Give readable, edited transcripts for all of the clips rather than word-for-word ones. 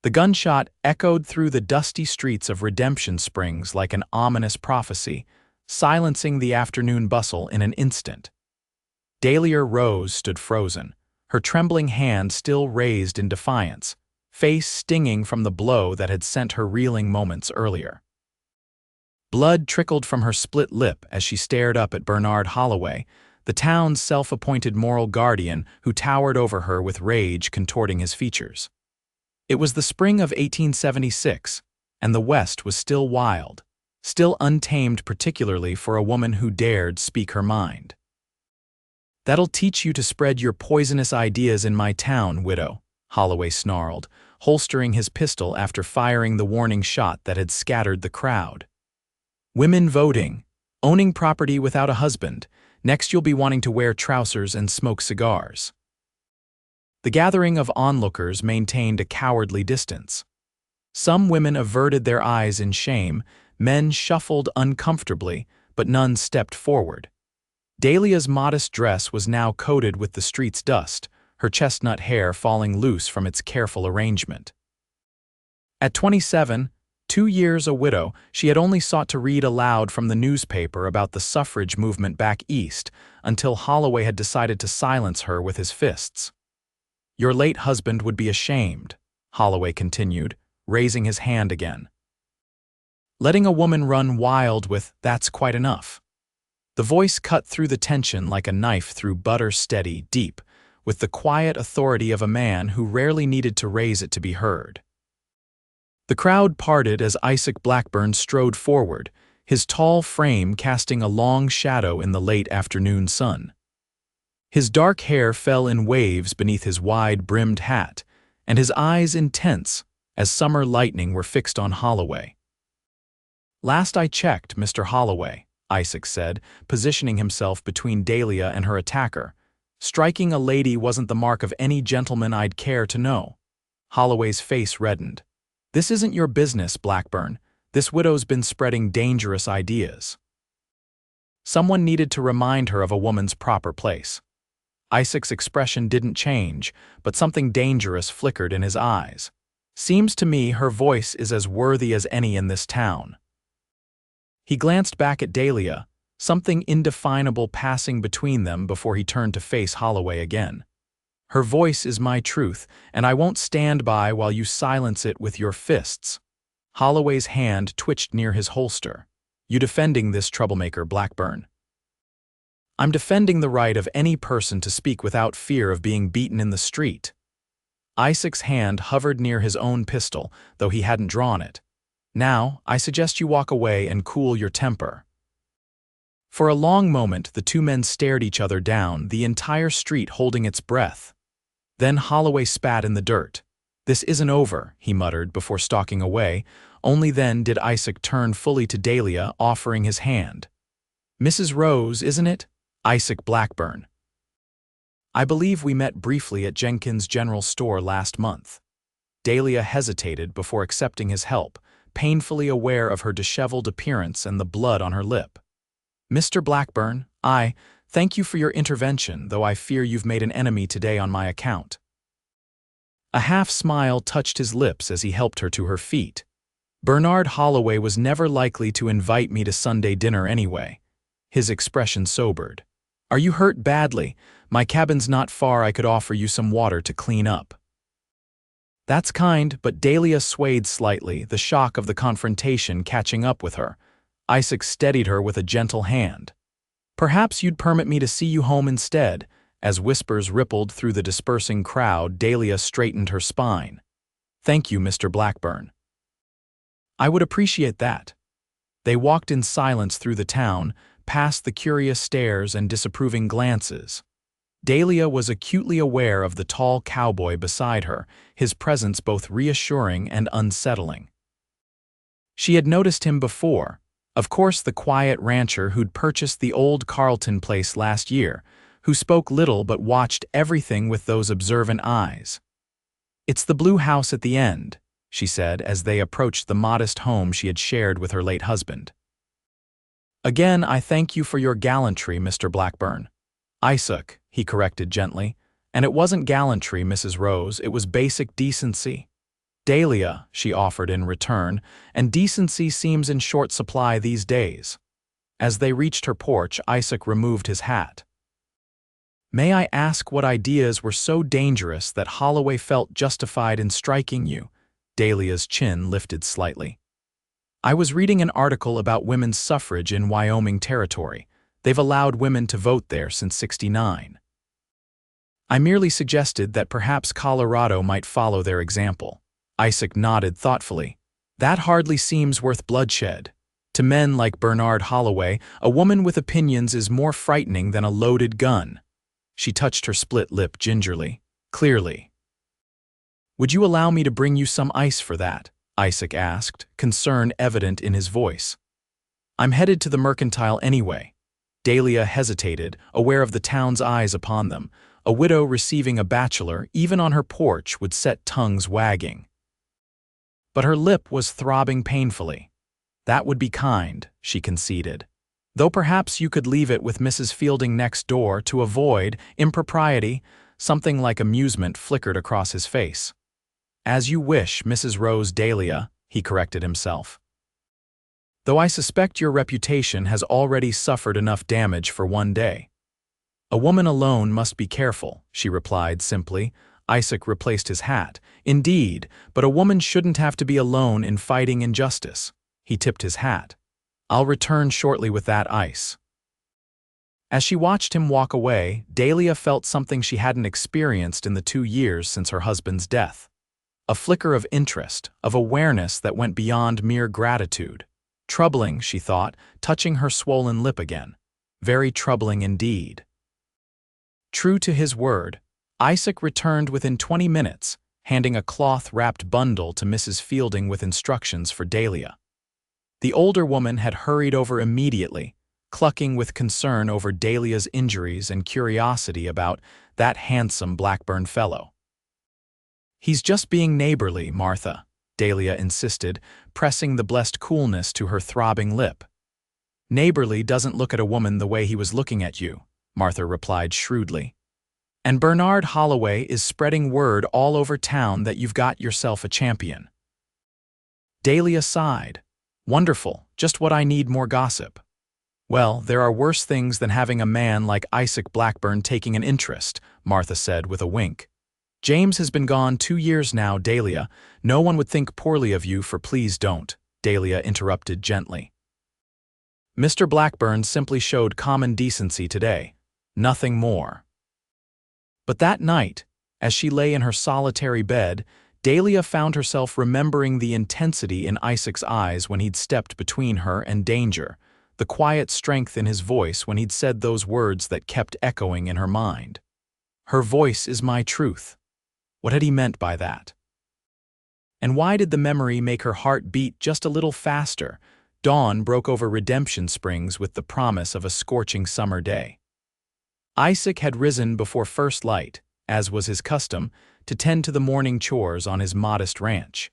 The gunshot echoed through the dusty streets of Redemption Springs like an ominous prophecy, silencing the afternoon bustle in an instant. Dahlia Rose stood frozen, her trembling hand still raised in defiance, face stinging from the blow that had sent her reeling moments earlier. Blood trickled from her split lip as she stared up at Bernard Holloway, the town's self-appointed moral guardian who towered over her with rage contorting his features. It was the spring of 1876, and the West was still wild, still untamed, particularly for a woman who dared speak her mind. "That'll teach you to spread your poisonous ideas in my town, widow," Holloway snarled, holstering his pistol after firing the warning shot that had scattered the crowd. "Women voting, owning property without a husband, next you'll be wanting to wear trousers and smoke cigars." The gathering of onlookers maintained a cowardly distance. Some women averted their eyes in shame, men shuffled uncomfortably, but none stepped forward. Dahlia's modest dress was now coated with the street's dust, her chestnut hair falling loose from its careful arrangement. At 27, 2 years a widow, she had only sought to read aloud from the newspaper about the suffrage movement back east until Holloway had decided to silence her with his fists. "Your late husband would be ashamed," Holloway continued, raising his hand again. "Letting a woman run wild with 'that's quite enough.'" The voice cut through the tension like a knife through butter, steady, deep, with the quiet authority of a man who rarely needed to raise it to be heard. The crowd parted as Isaac Blackburn strode forward, his tall frame casting a long shadow in the late afternoon sun. His dark hair fell in waves beneath his wide-brimmed hat, and his eyes intense as summer lightning were fixed on Holloway. "Last I checked, Mr. Holloway," Isaac said, positioning himself between Dahlia and her attacker. "Striking a lady wasn't the mark of any gentleman I'd care to know." Holloway's face reddened. "This isn't your business, Blackburn. This widow's been spreading dangerous ideas." Someone needed to remind her of a woman's proper place. Isaac's expression didn't change, but something dangerous flickered in his eyes. "Seems to me her voice is as worthy as any in this town." He glanced back at Dahlia, something indefinable passing between them before he turned to face Holloway again. "Her voice is my truth, and I won't stand by while you silence it with your fists." Holloway's hand twitched near his holster. "You defending this troublemaker, Blackburn?" "I'm defending the right of any person to speak without fear of being beaten in the street." Isaac's hand hovered near his own pistol, though he hadn't drawn it. "Now, I suggest you walk away and cool your temper." For a long moment, the two men stared each other down, the entire street holding its breath. Then Holloway spat in the dirt. "This isn't over," he muttered before stalking away. Only then did Isaac turn fully to Dahlia, offering his hand. "Mrs. Rose, isn't it? Isaac Blackburn. I believe we met briefly at Jenkins' General Store last month." Dahlia hesitated before accepting his help, painfully aware of her disheveled appearance and the blood on her lip. "Mr. Blackburn, I thank you for your intervention, though I fear you've made an enemy today on my account." A half-smile touched his lips as he helped her to her feet. "Bernard Holloway was never likely to invite me to Sunday dinner anyway." His expression sobered. "Are you hurt badly? My cabin's not far. I could offer you some water to clean up." "That's kind," but Dahlia swayed slightly, the shock of the confrontation catching up with her. Isaac steadied her with a gentle hand. "Perhaps you'd permit me to see you home instead." As whispers rippled through the dispersing crowd, Dahlia straightened her spine. "Thank you, Mr. Blackburn." "I would appreciate that." They walked in silence through the town, past the curious stares and disapproving glances. Dahlia was acutely aware of the tall cowboy beside her, his presence both reassuring and unsettling. She had noticed him before, of course the quiet rancher who'd purchased the old Carlton place last year, who spoke little but watched everything with those observant eyes. "It's the blue house at the end," she said as they approached the modest home she had shared with her late husband. "Again, I thank you for your gallantry, Mr. Blackburn." "Isaac," he corrected gently, "and it wasn't gallantry, Mrs. Rose, it was basic decency." Dahlia, she offered in return, and decency seems in short supply these days. As they reached her porch, Isaac removed his hat. May I ask what ideas were so dangerous that Holloway felt justified in striking you? Dahlia's chin lifted slightly. I was reading an article about women's suffrage in Wyoming Territory. They've allowed women to vote there since '69. I merely suggested that perhaps Colorado might follow their example. Isaac nodded thoughtfully. That hardly seems worth bloodshed. To men like Bernard Holloway, a woman with opinions is more frightening than a loaded gun. She touched her split lip gingerly. Clearly. Would you allow me to bring you some ice for that? Isaac asked, concern evident in his voice. I'm headed to the mercantile anyway. Dahlia hesitated, aware of the town's eyes upon them. A widow receiving a bachelor, even on her porch, would set tongues wagging. But her lip was throbbing painfully. That would be kind, she conceded. Though perhaps you could leave it with Mrs. Fielding next door to avoid impropriety. Something like amusement flickered across his face. As you wish, Mrs. Rose Dahlia, he corrected himself. Though I suspect your reputation has already suffered enough damage for one day. A woman alone must be careful, she replied simply. Isaac replaced his hat. Indeed, but a woman shouldn't have to be alone in fighting injustice. He tipped his hat. I'll return shortly with that ice. As she watched him walk away, Dahlia felt something she hadn't experienced in the 2 years since her husband's death. A flicker of interest, of awareness that went beyond mere gratitude. Troubling, she thought, touching her swollen lip again. Very troubling indeed. True to his word, Isaac returned within 20 minutes, handing a cloth-wrapped bundle to Mrs. Fielding with instructions for Dahlia. The older woman had hurried over immediately, clucking with concern over Dahlia's injuries and curiosity about that handsome Blackburn fellow. He's just being neighborly, Martha, Dahlia insisted, pressing the blessed coolness to her throbbing lip. Neighborly doesn't look at a woman the way he was looking at you, Martha replied shrewdly. And Bernard Holloway is spreading word all over town that you've got yourself a champion. Dahlia sighed. Wonderful, just what I need, more gossip. Well, there are worse things than having a man like Isaac Blackburn taking an interest, Martha said with a wink. James has been gone 2 years now, Dahlia. No one would think poorly of you, for please don't, Dahlia interrupted gently. Mr. Blackburn simply showed common decency today. Nothing more. But that night, as she lay in her solitary bed, Dahlia found herself remembering the intensity in Isaac's eyes when he'd stepped between her and danger, the quiet strength in his voice when he'd said those words that kept echoing in her mind. Her voice is my truth. What had he meant by that? And why did the memory make her heart beat just a little faster? Dawn broke over Redemption Springs with the promise of a scorching summer day. Isaac had risen before first light, as was his custom, to tend to the morning chores on his modest ranch.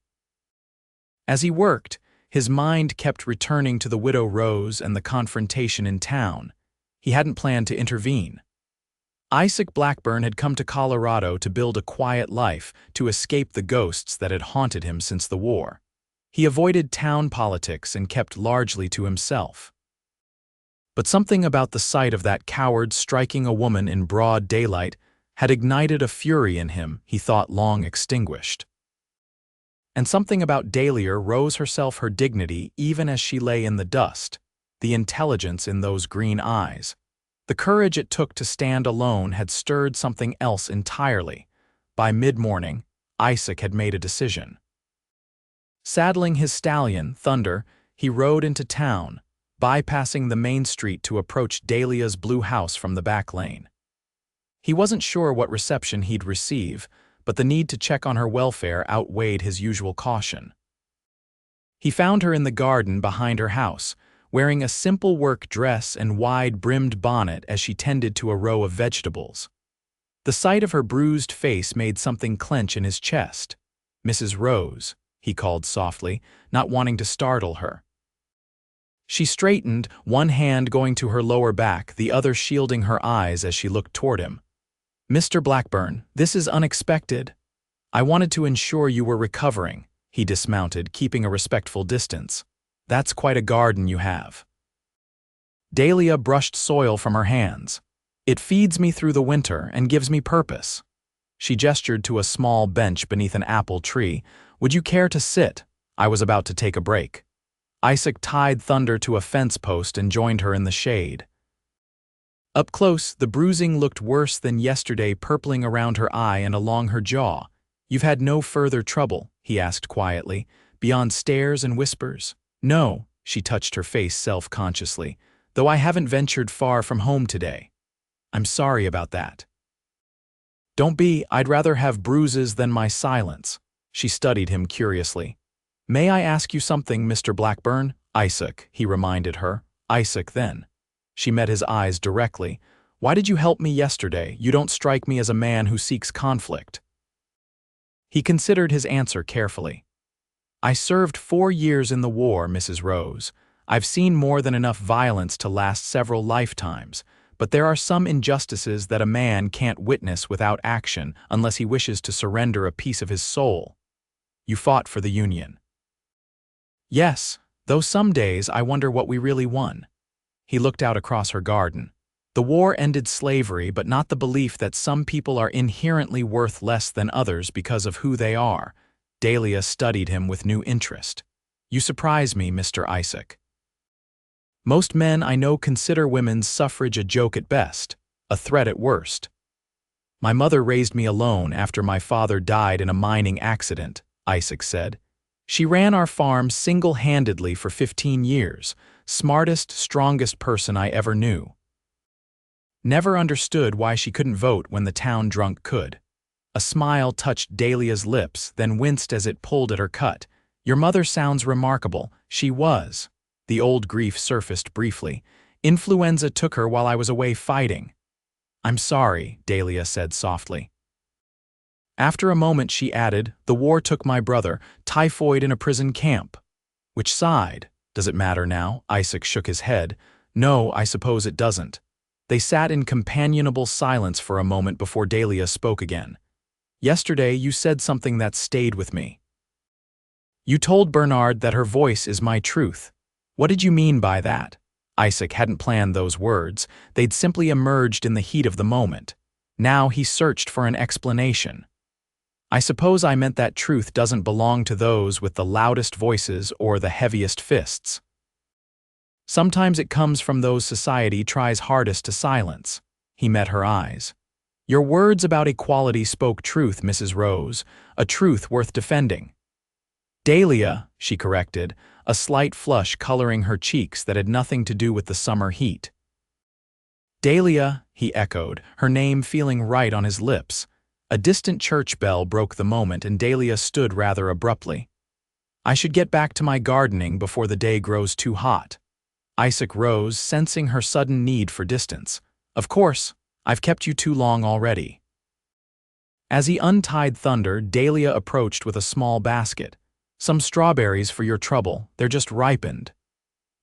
As he worked, his mind kept returning to the widow Rose and the confrontation in town. He hadn't planned to intervene. Isaac Blackburn had come to Colorado to build a quiet life, to escape the ghosts that had haunted him since the war. He avoided town politics and kept largely to himself. But something about the sight of that coward striking a woman in broad daylight had ignited a fury in him he thought long extinguished. And something about Dahlia rose herself her dignity even as she lay in the dust, the intelligence in those green eyes. The courage it took to stand alone had stirred something else entirely. By mid-morning, Isaac had made a decision. Saddling his stallion, Thunder, he rode into town, bypassing the main street to approach Dahlia's blue house from the back lane. He wasn't sure what reception he'd receive, but the need to check on her welfare outweighed his usual caution. He found her in the garden behind her house, wearing a simple work dress and wide-brimmed bonnet as she tended to a row of vegetables. The sight of her bruised face made something clench in his chest. "Mrs. Rose," he called softly, not wanting to startle her. She straightened, one hand going to her lower back, the other shielding her eyes as she looked toward him. "Mr. Blackburn, this is unexpected." I wanted to ensure you were recovering, he dismounted, keeping a respectful distance. That's quite a garden you have. Dahlia brushed soil from her hands. It feeds me through the winter and gives me purpose. She gestured to a small bench beneath an apple tree. Would you care to sit? I was about to take a break. Isaac tied Thunder to a fence post and joined her in the shade. Up close, the bruising looked worse than yesterday, purpling around her eye and along her jaw. You've had no further trouble, he asked quietly, beyond stares and whispers? No, she touched her face self-consciously, though I haven't ventured far from home today. I'm sorry about that. Don't be, I'd rather have bruises than my silence. She studied him curiously. May I ask you something, Mr. Blackburn? Isaac, he reminded her. Isaac then. She met his eyes directly. Why did you help me yesterday? You don't strike me as a man who seeks conflict. He considered his answer carefully. I served 4 years in the war, Mrs. Rose. I've seen more than enough violence to last several lifetimes, but there are some injustices that a man can't witness without action unless he wishes to surrender a piece of his soul. You fought for the Union. Yes, though some days I wonder what we really won. He looked out across her garden. The war ended slavery, but not the belief that some people are inherently worth less than others because of who they are. Dahlia studied him with new interest. You surprise me, Mr. Isaac. Most men I know consider women's suffrage a joke at best, a threat at worst. My mother raised me alone after my father died in a mining accident, Isaac said. She ran our farm single-handedly for 15 years, smartest, strongest person I ever knew. Never understood why she couldn't vote when the town drunk could. A smile touched Dahlia's lips, then winced as it pulled at her cut. Your mother sounds remarkable. She was. The old grief surfaced briefly. Influenza took her while I was away fighting. I'm sorry, Dahlia said softly. After a moment she added, the war took my brother, typhoid in a prison camp. Which side? Does it matter now? Isaac shook his head. No, I suppose it doesn't. They sat in companionable silence for a moment before Dahlia spoke again. Yesterday you said something that stayed with me. You told Bernard that her voice is my truth. What did you mean by that? Isaac hadn't planned those words. They'd simply emerged in the heat of the moment. Now he searched for an explanation. I suppose I meant that truth doesn't belong to those with the loudest voices or the heaviest fists. Sometimes it comes from those society tries hardest to silence. He met her eyes. Your words about equality spoke truth, Mrs. Rose, a truth worth defending. Dahlia, she corrected, a slight flush coloring her cheeks that had nothing to do with the summer heat. Dahlia, he echoed, her name feeling right on his lips. A distant church bell broke the moment and Dahlia stood rather abruptly. I should get back to my gardening before the day grows too hot. Isaac rose, sensing her sudden need for distance. Of course, I've kept you too long already. As he untied Thunder, Dahlia approached with a small basket. Some strawberries for your trouble, they're just ripened.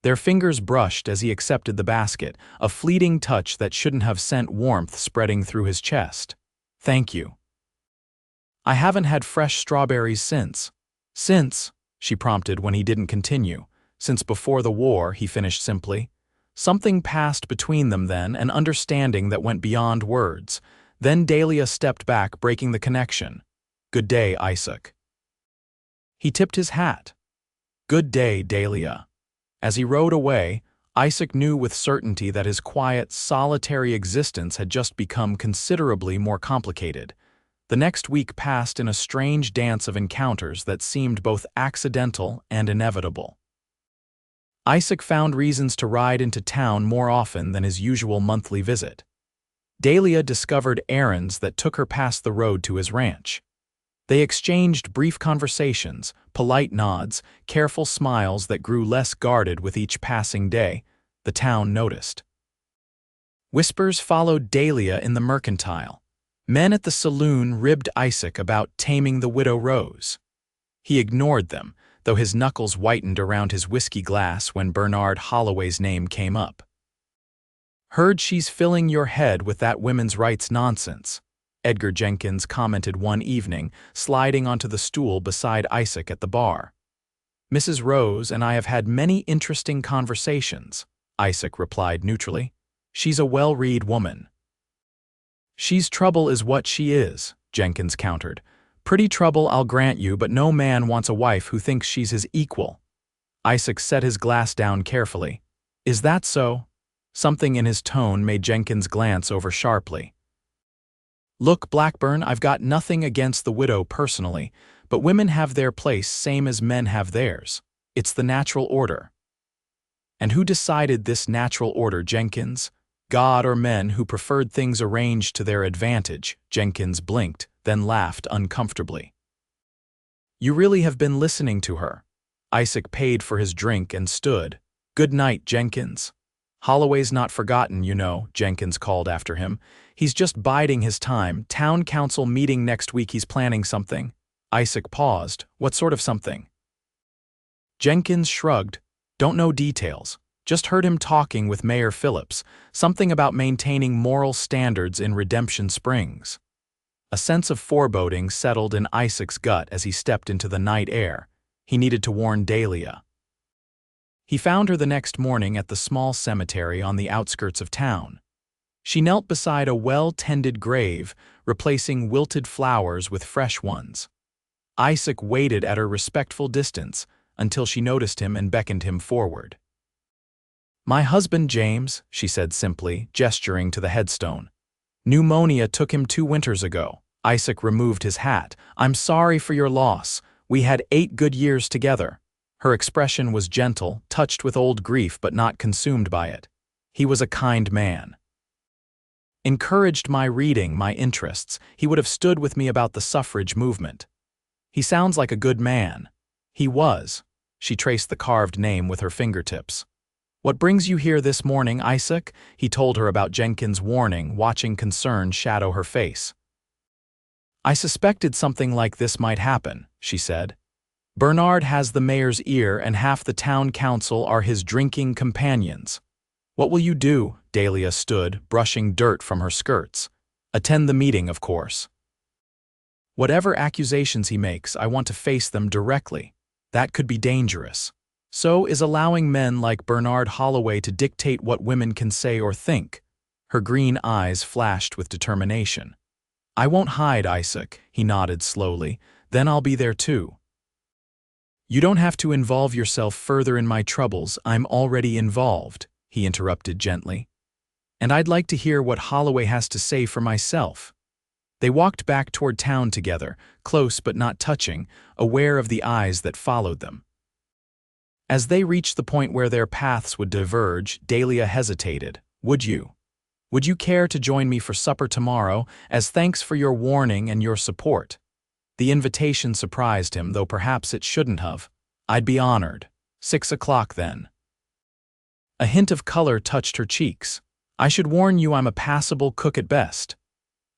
Their fingers brushed as he accepted the basket, a fleeting touch that shouldn't have sent warmth spreading through his chest. Thank you. I haven't had fresh strawberries since. Since, she prompted when he didn't continue. Since before the war, he finished simply. Something passed between them then, an understanding that went beyond words. Then Dahlia stepped back, breaking the connection. Good day, Isaac. He tipped his hat. Good day, Dahlia. As he rode away, Isaac knew with certainty that his quiet, solitary existence had just become considerably more complicated. The next week passed in a strange dance of encounters that seemed both accidental and inevitable. Isaac found reasons to ride into town more often than his usual monthly visit. Dahlia discovered errands that took her past the road to his ranch. They exchanged brief conversations, polite nods, careful smiles that grew less guarded with each passing day. The town noticed. Whispers followed Dahlia in the mercantile. Men at the saloon ribbed Isaac about taming the widow Rose. He ignored them, though his knuckles whitened around his whiskey glass when Bernard Holloway's name came up. Heard she's filling your head with that women's rights nonsense. Edgar Jenkins commented one evening, sliding onto the stool beside Isaac at the bar. "Mrs. Rose and I have had many interesting conversations," Isaac replied neutrally. "She's a well-read woman." "She's trouble is what she is," Jenkins countered. "Pretty trouble, I'll grant you, but no man wants a wife who thinks she's his equal." Isaac set his glass down carefully. "Is that so?" Something in his tone made Jenkins glance over sharply. "Look, Blackburn, I've got nothing against the widow personally, but women have their place same as men have theirs. It's the natural order." "And who decided this natural order, Jenkins? God or men who preferred things arranged to their advantage?" Jenkins blinked, then laughed uncomfortably. "You really have been listening to her." Isaac paid for his drink and stood. "Good night, Jenkins." "Holloway's not forgotten, you know," Jenkins called after him. "He's just biding his time. Town council meeting next week, he's planning something." Isaac paused. "What sort of something?" Jenkins shrugged. "Don't know details. Just heard him talking with Mayor Phillips. Something about maintaining moral standards in Redemption Springs." A sense of foreboding settled in Isaac's gut as he stepped into the night air. He needed to warn Dahlia. He found her the next morning at the small cemetery on the outskirts of town. She knelt beside a well-tended grave, replacing wilted flowers with fresh ones. Isaac waited at her respectful distance until she noticed him and beckoned him forward. "My husband, James," she said simply, gesturing to the headstone. "Pneumonia took him 2 winters ago." Isaac removed his hat. "I'm sorry for your loss. We had 8 good years together." Her expression was gentle, touched with old grief but not consumed by it. "He was a kind man. Encouraged my reading, my interests. He would have stood with me about the suffrage movement. He sounds like a good man." "He was." She traced the carved name with her fingertips. "What brings you here this morning, Isaac?" He told her about Jenkins' warning, watching concern shadow her face. "I suspected something like this might happen," she said. "Bernard has the mayor's ear and half the town council are his drinking companions." "What will you do?" Dahlia stood, brushing dirt from her skirts. "Attend the meeting, of course." "Whatever accusations he makes, I want to face them directly. That could be dangerous. So is allowing men like Bernard Holloway to dictate what women can say or think." Her green eyes flashed with determination. "I won't hide, Isaac," he nodded slowly. "Then I'll be there too." "You don't have to involve yourself further in my troubles. I'm already involved," he interrupted gently. "And I'd like to hear what Holloway has to say for myself." They walked back toward town together, close but not touching, aware of the eyes that followed them. As they reached the point where their paths would diverge, Dahlia hesitated. Would you care to join me for supper tomorrow, as thanks for your warning and your support?" The invitation surprised him, though perhaps it shouldn't have. "I'd be honored. 6 o'clock then." A hint of color touched her cheeks. "I should warn you I'm a passable cook at best."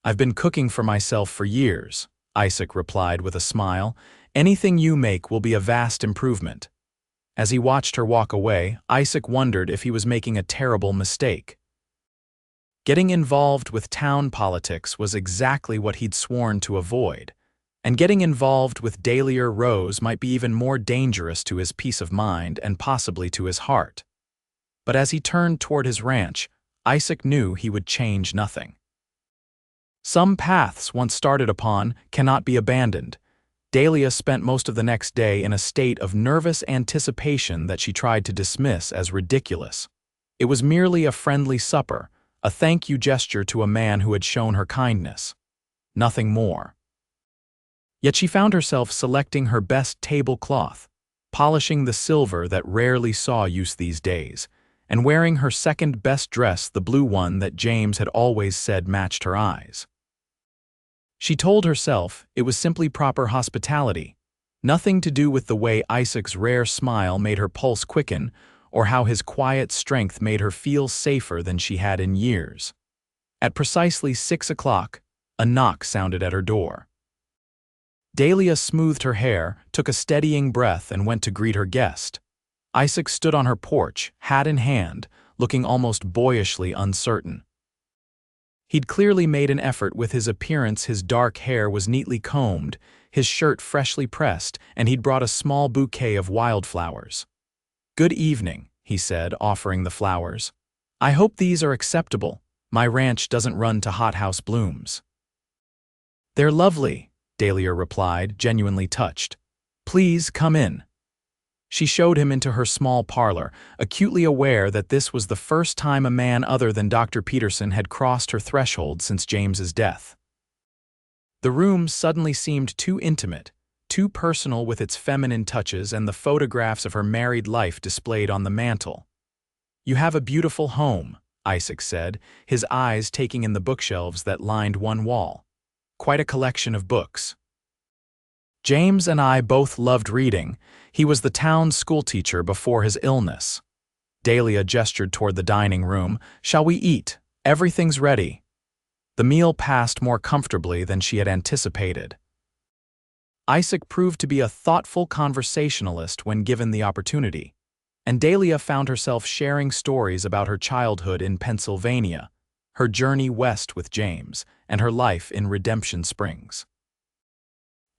"I've been cooking for myself for years," Isaac replied with a smile. "Anything you make will be a vast improvement." As he watched her walk away, Isaac wondered if he was making a terrible mistake. Getting involved with town politics was exactly what he'd sworn to avoid, and getting involved with Dahlia Rose might be even more dangerous to his peace of mind and possibly to his heart. But as he turned toward his ranch, Isaac knew he would change nothing. Some paths, once started upon, cannot be abandoned. Dahlia spent most of the next day in a state of nervous anticipation that she tried to dismiss as ridiculous. It was merely a friendly supper, a thank-you gesture to a man who had shown her kindness. Nothing more. Yet she found herself selecting her best tablecloth, polishing the silver that rarely saw use these days, and wearing her second-best dress, the blue one that James had always said matched her eyes. She told herself it was simply proper hospitality, nothing to do with the way Isaac's rare smile made her pulse quicken or how his quiet strength made her feel safer than she had in years. At precisely 6 o'clock, a knock sounded at her door. Dahlia smoothed her hair, took a steadying breath, and went to greet her guest. Isaac stood on her porch, hat in hand, looking almost boyishly uncertain. He'd clearly made an effort with his appearance. His dark hair was neatly combed, his shirt freshly pressed, and he'd brought a small bouquet of wildflowers. "Good evening," he said, offering the flowers. "I hope these are acceptable. My ranch doesn't run to hothouse blooms." "They're lovely," Dahlia replied, genuinely touched. "Please come in." She showed him into her small parlor, acutely aware that this was the first time a man other than Dr. Peterson had crossed her threshold since James's death. The room suddenly seemed too intimate, too personal, with its feminine touches and the photographs of her married life displayed on the mantel. "You have a beautiful home," Isaac said, his eyes taking in the bookshelves that lined one wall. "Quite a collection of books." "James and I both loved reading. He was the town schoolteacher before his illness." Dahlia gestured toward the dining room. "Shall we eat? Everything's ready." The meal passed more comfortably than she had anticipated. Isaac proved to be a thoughtful conversationalist when given the opportunity, and Dahlia found herself sharing stories about her childhood in Pennsylvania, her journey west with James, and her life in Redemption Springs.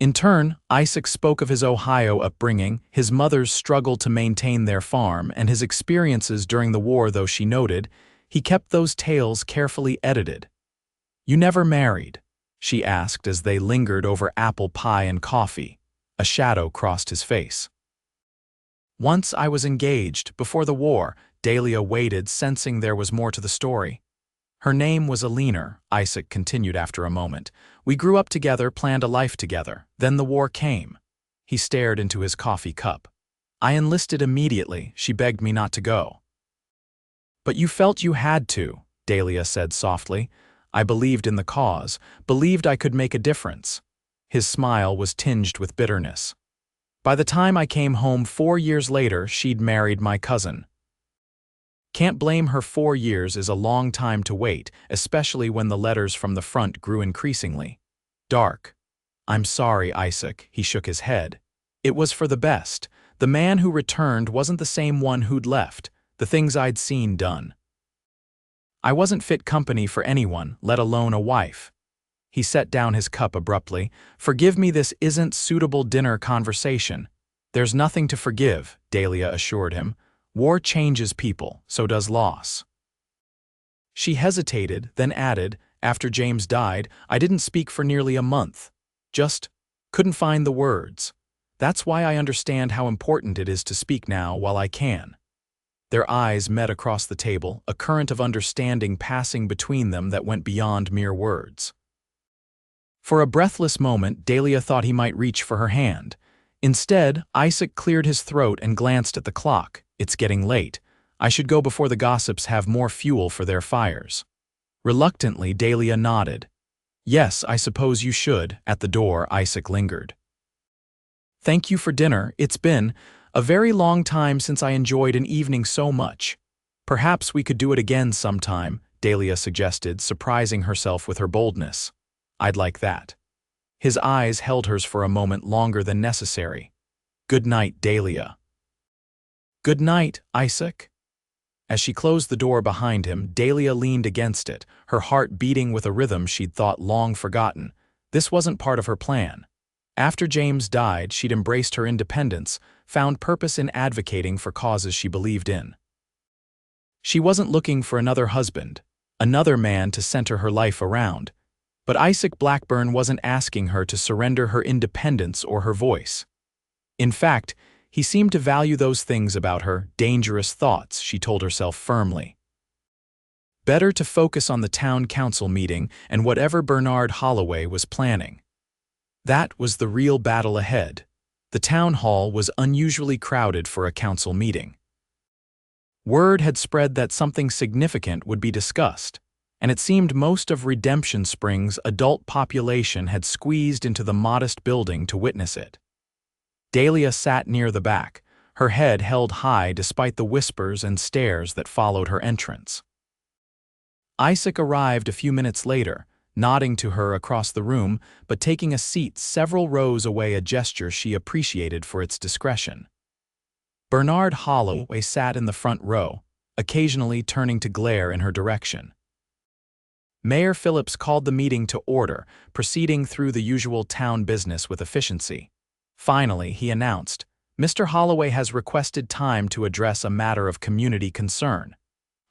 In turn, Isaac spoke of his Ohio upbringing, his mother's struggle to maintain their farm, and his experiences during the war. Though she noted, he kept those tales carefully edited. "You never married?" she asked as they lingered over apple pie and coffee. A shadow crossed his face. "Once I was engaged, before the war," Dahlia waited, sensing there was more to the story. "Her name was Alina," Isaac continued after a moment. "We grew up together, planned a life together. Then the war came." He stared into his coffee cup. "I enlisted immediately. She begged me not to go." "But you felt you had to," Dahlia said softly. "I believed in the cause, believed I could make a difference." His smile was tinged with bitterness. "By the time I came home 4 years later, she'd married my cousin." Can't blame her. 4 years is a long time to wait, especially when the letters from the front grew increasingly dark. "I'm sorry, Isaac," he shook his head. "It was for the best. The man who returned wasn't the same one who'd left. The things I'd seen done. I wasn't fit company for anyone, let alone a wife." He set down his cup abruptly. "Forgive me, this isn't suitable dinner conversation." "There's nothing to forgive," Dahlia assured him. "War changes people, so does loss." She hesitated, then added, "After James died, I didn't speak for nearly a month. Just couldn't find the words. That's why I understand how important it is to speak now while I can." Their eyes met across the table, a current of understanding passing between them that went beyond mere words. For a breathless moment, Dahlia thought he might reach for her hand. Instead, Isaac cleared his throat and glanced at the clock. "It's getting late. I should go before the gossips have more fuel for their fires." Reluctantly, Dahlia nodded. "Yes, I suppose you should." At the door, Isaac lingered. "Thank you for dinner. It's been a very long time since I enjoyed an evening so much. Perhaps we could do it again sometime," Dahlia suggested, surprising herself with her boldness. "I'd like that." His eyes held hers for a moment longer than necessary. "Good night, Dahlia." "Good night, Isaac." As she closed the door behind him, Dahlia leaned against it, her heart beating with a rhythm she'd thought long forgotten. This wasn't part of her plan. After James died, she'd embraced her independence, found purpose in advocating for causes she believed in. She wasn't looking for another husband, another man to center her life around. But Isaac Blackburn wasn't asking her to surrender her independence or her voice. In fact, he seemed to value those things about her, dangerous thoughts, she told herself firmly. Better to focus on the town council meeting and whatever Bernard Holloway was planning. That was the real battle ahead. The town hall was unusually crowded for a council meeting. Word had spread that something significant would be discussed, and it seemed most of Redemption Springs' adult population had squeezed into the modest building to witness it. Dahlia sat near the back, her head held high despite the whispers and stares that followed her entrance. Isaac arrived a few minutes later, nodding to her across the room, but taking a seat several rows away, a gesture she appreciated for its discretion. Bernard Holloway sat in the front row, occasionally turning to glare in her direction. Mayor Phillips called the meeting to order, proceeding through the usual town business with efficiency. Finally, he announced, "Mr. Holloway has requested time to address a matter of community concern."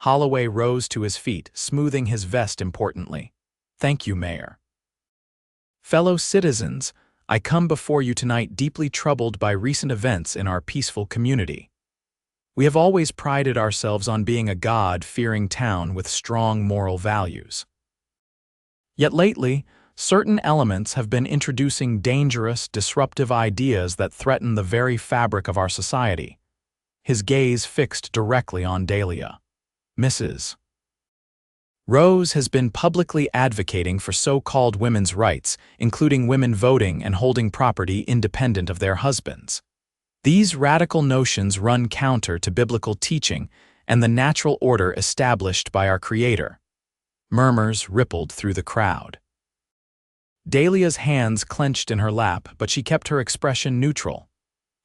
Holloway rose to his feet, smoothing his vest importantly. "Thank you, Mayor. Fellow citizens, I come before you tonight deeply troubled by recent events in our peaceful community. We have always prided ourselves on being a God-fearing town with strong moral values. Yet lately, certain elements have been introducing dangerous, disruptive ideas that threaten the very fabric of our society." His gaze fixed directly on Dahlia. "Mrs. Rose has been publicly advocating for so-called women's rights, including women voting and holding property independent of their husbands. These radical notions run counter to biblical teaching and the natural order established by our Creator." Murmurs rippled through the crowd. Dahlia's hands clenched in her lap, but she kept her expression neutral.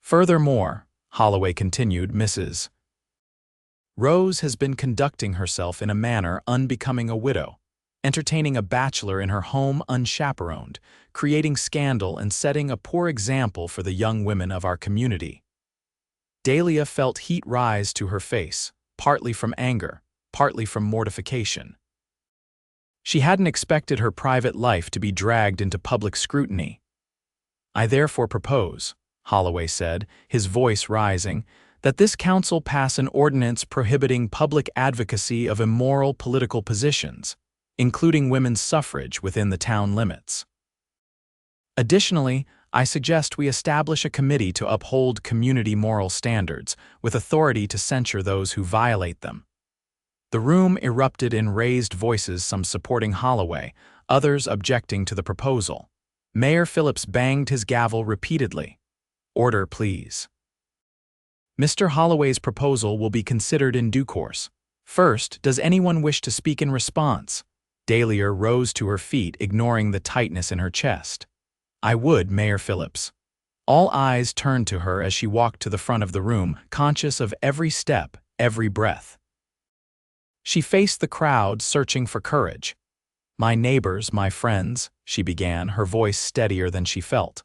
"Furthermore," Holloway continued, "Mrs. Rose has been conducting herself in a manner unbecoming a widow, entertaining a bachelor in her home unchaperoned, creating scandal and setting a poor example for the young women of our community." Dahlia felt heat rise to her face, partly from anger, partly from mortification. She hadn't expected her private life to be dragged into public scrutiny. "I therefore propose," Holloway said, his voice rising, "that this council pass an ordinance prohibiting public advocacy of immoral political positions, including women's suffrage within the town limits. Additionally, I suggest we establish a committee to uphold community moral standards, with authority to censure those who violate them." The room erupted in raised voices, some supporting Holloway, others objecting to the proposal. Mayor Phillips banged his gavel repeatedly. "Order, please. Mr. Holloway's proposal will be considered in due course. First, does anyone wish to speak in response?" Dahlia rose to her feet, ignoring the tightness in her chest. "I would, Mayor Phillips." All eyes turned to her as she walked to the front of the room, conscious of every step, every breath. She faced the crowd, searching for courage. "My neighbors, my friends," she began, her voice steadier than she felt.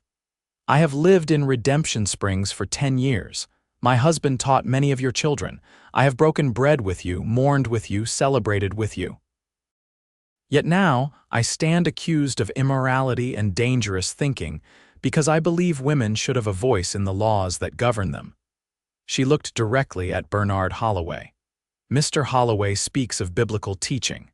"I have lived in Redemption Springs for 10 years. My husband taught many of your children. I have broken bread with you, mourned with you, celebrated with you. Yet now, I stand accused of immorality and dangerous thinking because I believe women should have a voice in the laws that govern them." She looked directly at Bernard Holloway. "Mr. Holloway speaks of biblical teaching.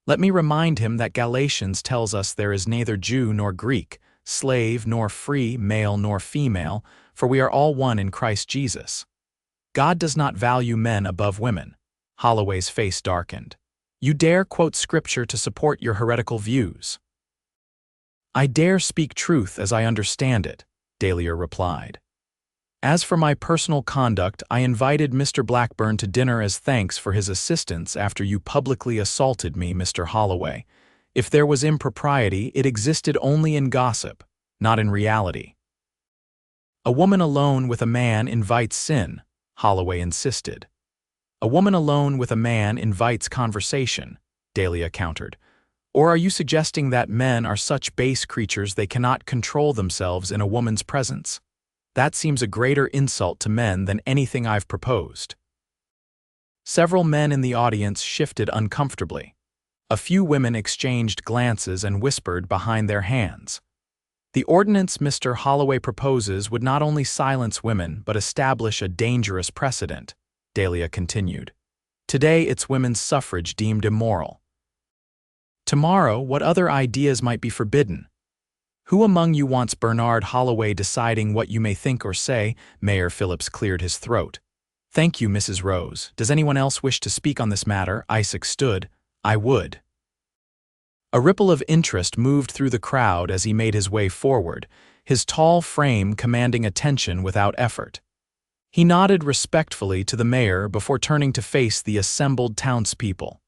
Let me remind him that Galatians tells us there is neither Jew nor Greek, slave nor free, male nor female, for we are all one in Christ Jesus. God does not value men above women." Holloway's face darkened. "You dare quote scripture to support your heretical views?" "I dare speak truth as I understand it," Dahlia replied. "As for my personal conduct, I invited Mr. Blackburn to dinner as thanks for his assistance after you publicly assaulted me, Mr. Holloway. If there was impropriety, it existed only in gossip, not in reality." "A woman alone with a man invites sin," Holloway insisted. "A woman alone with a man invites conversation," Dahlia countered. "Or are you suggesting that men are such base creatures they cannot control themselves in a woman's presence? That seems a greater insult to men than anything I've proposed." Several men in the audience shifted uncomfortably. A few women exchanged glances and whispered behind their hands. "The ordinance Mr. Holloway proposes would not only silence women but establish a dangerous precedent," Dahlia continued. "Today it's women's suffrage deemed immoral. Tomorrow, what other ideas might be forbidden? Who among you wants Bernard Holloway deciding what you may think or say?" Mayor Phillips cleared his throat. "Thank you, Mrs. Rose. Does anyone else wish to speak on this matter?" Isaac stood. "I would." A ripple of interest moved through the crowd as he made his way forward, his tall frame commanding attention without effort. He nodded respectfully to the mayor before turning to face the assembled townspeople.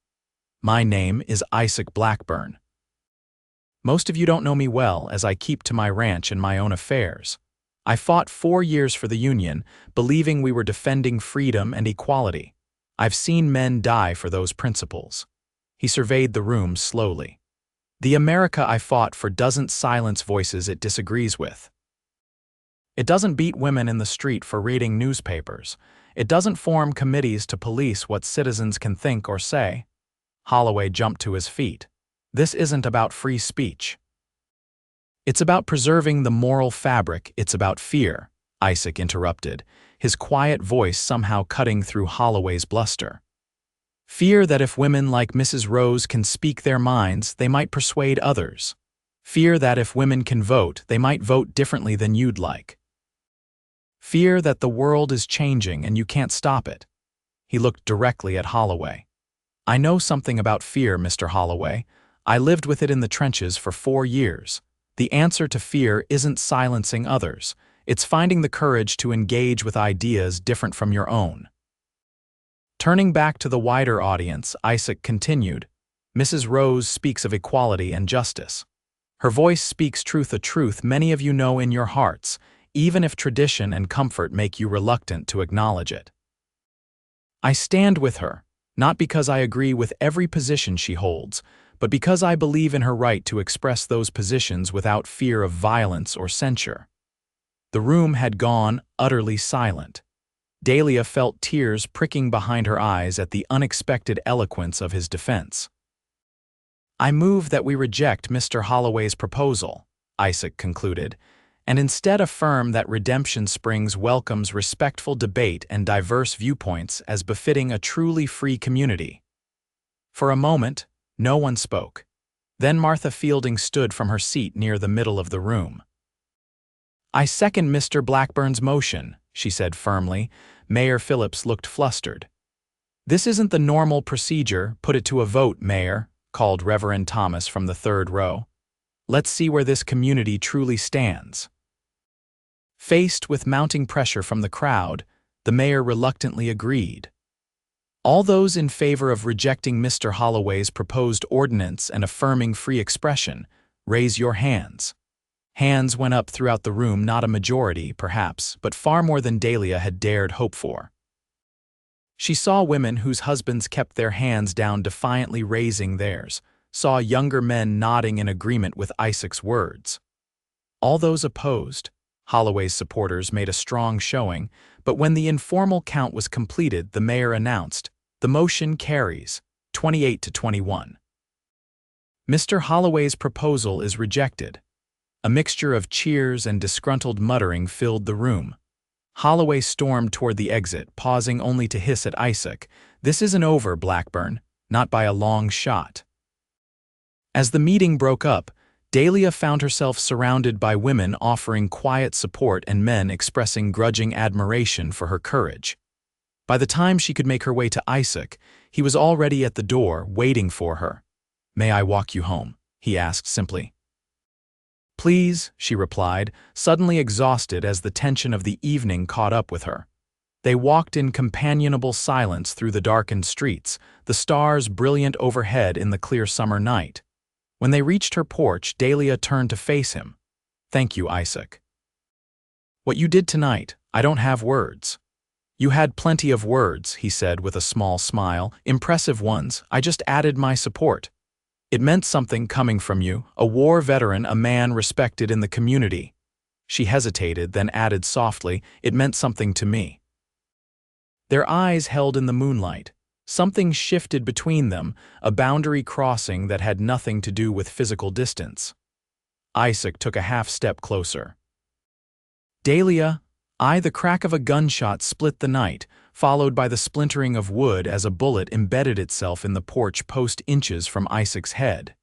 "My name is Isaac Blackburn. Most of you don't know me well, as I keep to my ranch and my own affairs. I fought 4 years for the Union, believing we were defending freedom and equality. I've seen men die for those principles. He surveyed the room slowly. The America I fought for doesn't silence voices it disagrees with. It doesn't beat women in the street for reading newspapers. It doesn't form committees to police what citizens can think or say. Holloway jumped to his feet. This isn't about free speech. It's about preserving the moral fabric. It's about fear, Isaac interrupted, his quiet voice somehow cutting through Holloway's bluster. Fear that if women like Mrs. Rose can speak their minds, they might persuade others. Fear that if women can vote, they might vote differently than you'd like. Fear that the world is changing and you can't stop it. He looked directly at Holloway. I know something about fear, Mr. Holloway. I lived with it in the trenches for 4 years. The answer to fear isn't silencing others. It's finding the courage to engage with ideas different from your own. Turning back to the wider audience, Isaac continued, Mrs. Rose speaks of equality and justice. Her voice speaks truth, a truth many of you know in your hearts, even if tradition and comfort make you reluctant to acknowledge it. I stand with her, not because I agree with every position she holds, but because I believe in her right to express those positions without fear of violence or censure. The room had gone utterly silent. Dahlia felt tears pricking behind her eyes at the unexpected eloquence of his defense. I move that we reject Mr. Holloway's proposal, Isaac concluded, and instead affirm that Redemption Springs welcomes respectful debate and diverse viewpoints as befitting a truly free community. For a moment, no one spoke. Then Martha Fielding stood from her seat near the middle of the room. I second Mr. Blackburn's motion, she said firmly. Mayor Phillips looked flustered. This isn't the normal procedure. Put it to a vote, Mayor, called Reverend Thomas from the third row. Let's see where this community truly stands. Faced with mounting pressure from the crowd, the mayor reluctantly agreed. All those in favor of rejecting Mr. Holloway's proposed ordinance and affirming free expression, raise your hands. Hands went up throughout the room, not a majority, perhaps, but far more than Dahlia had dared hope for. She saw women whose husbands kept their hands down defiantly raising theirs, saw younger men nodding in agreement with Isaac's words. All those opposed, Holloway's supporters made a strong showing, but when the informal count was completed, the mayor announced, the motion carries, 28-21. Mr. Holloway's proposal is rejected. A mixture of cheers and disgruntled muttering filled the room. Holloway stormed toward the exit, pausing only to hiss at Isaac, This isn't over, Blackburn, not by a long shot. As the meeting broke up, Dahlia found herself surrounded by women offering quiet support and men expressing grudging admiration for her courage. By the time she could make her way to Isaac, he was already at the door, waiting for her. May I walk you home? He asked simply. Please, she replied, suddenly exhausted as the tension of the evening caught up with her. They walked in companionable silence through the darkened streets, the stars brilliant overhead in the clear summer night. When they reached her porch, Dahlia turned to face him. Thank you, Isaac. What you did tonight, I don't have words. You had plenty of words, he said with a small smile, impressive ones. I just added my support. It meant something coming from you, a war veteran, a man respected in the community. She hesitated, then added softly, it meant something to me. Their eyes held in the moonlight. Something shifted between them, a boundary crossing that had nothing to do with physical distance. Isaac took a half-step closer. Dahlia, the crack of a gunshot split the night, followed by the splintering of wood as a bullet embedded itself in the porch post inches from Isaac's head.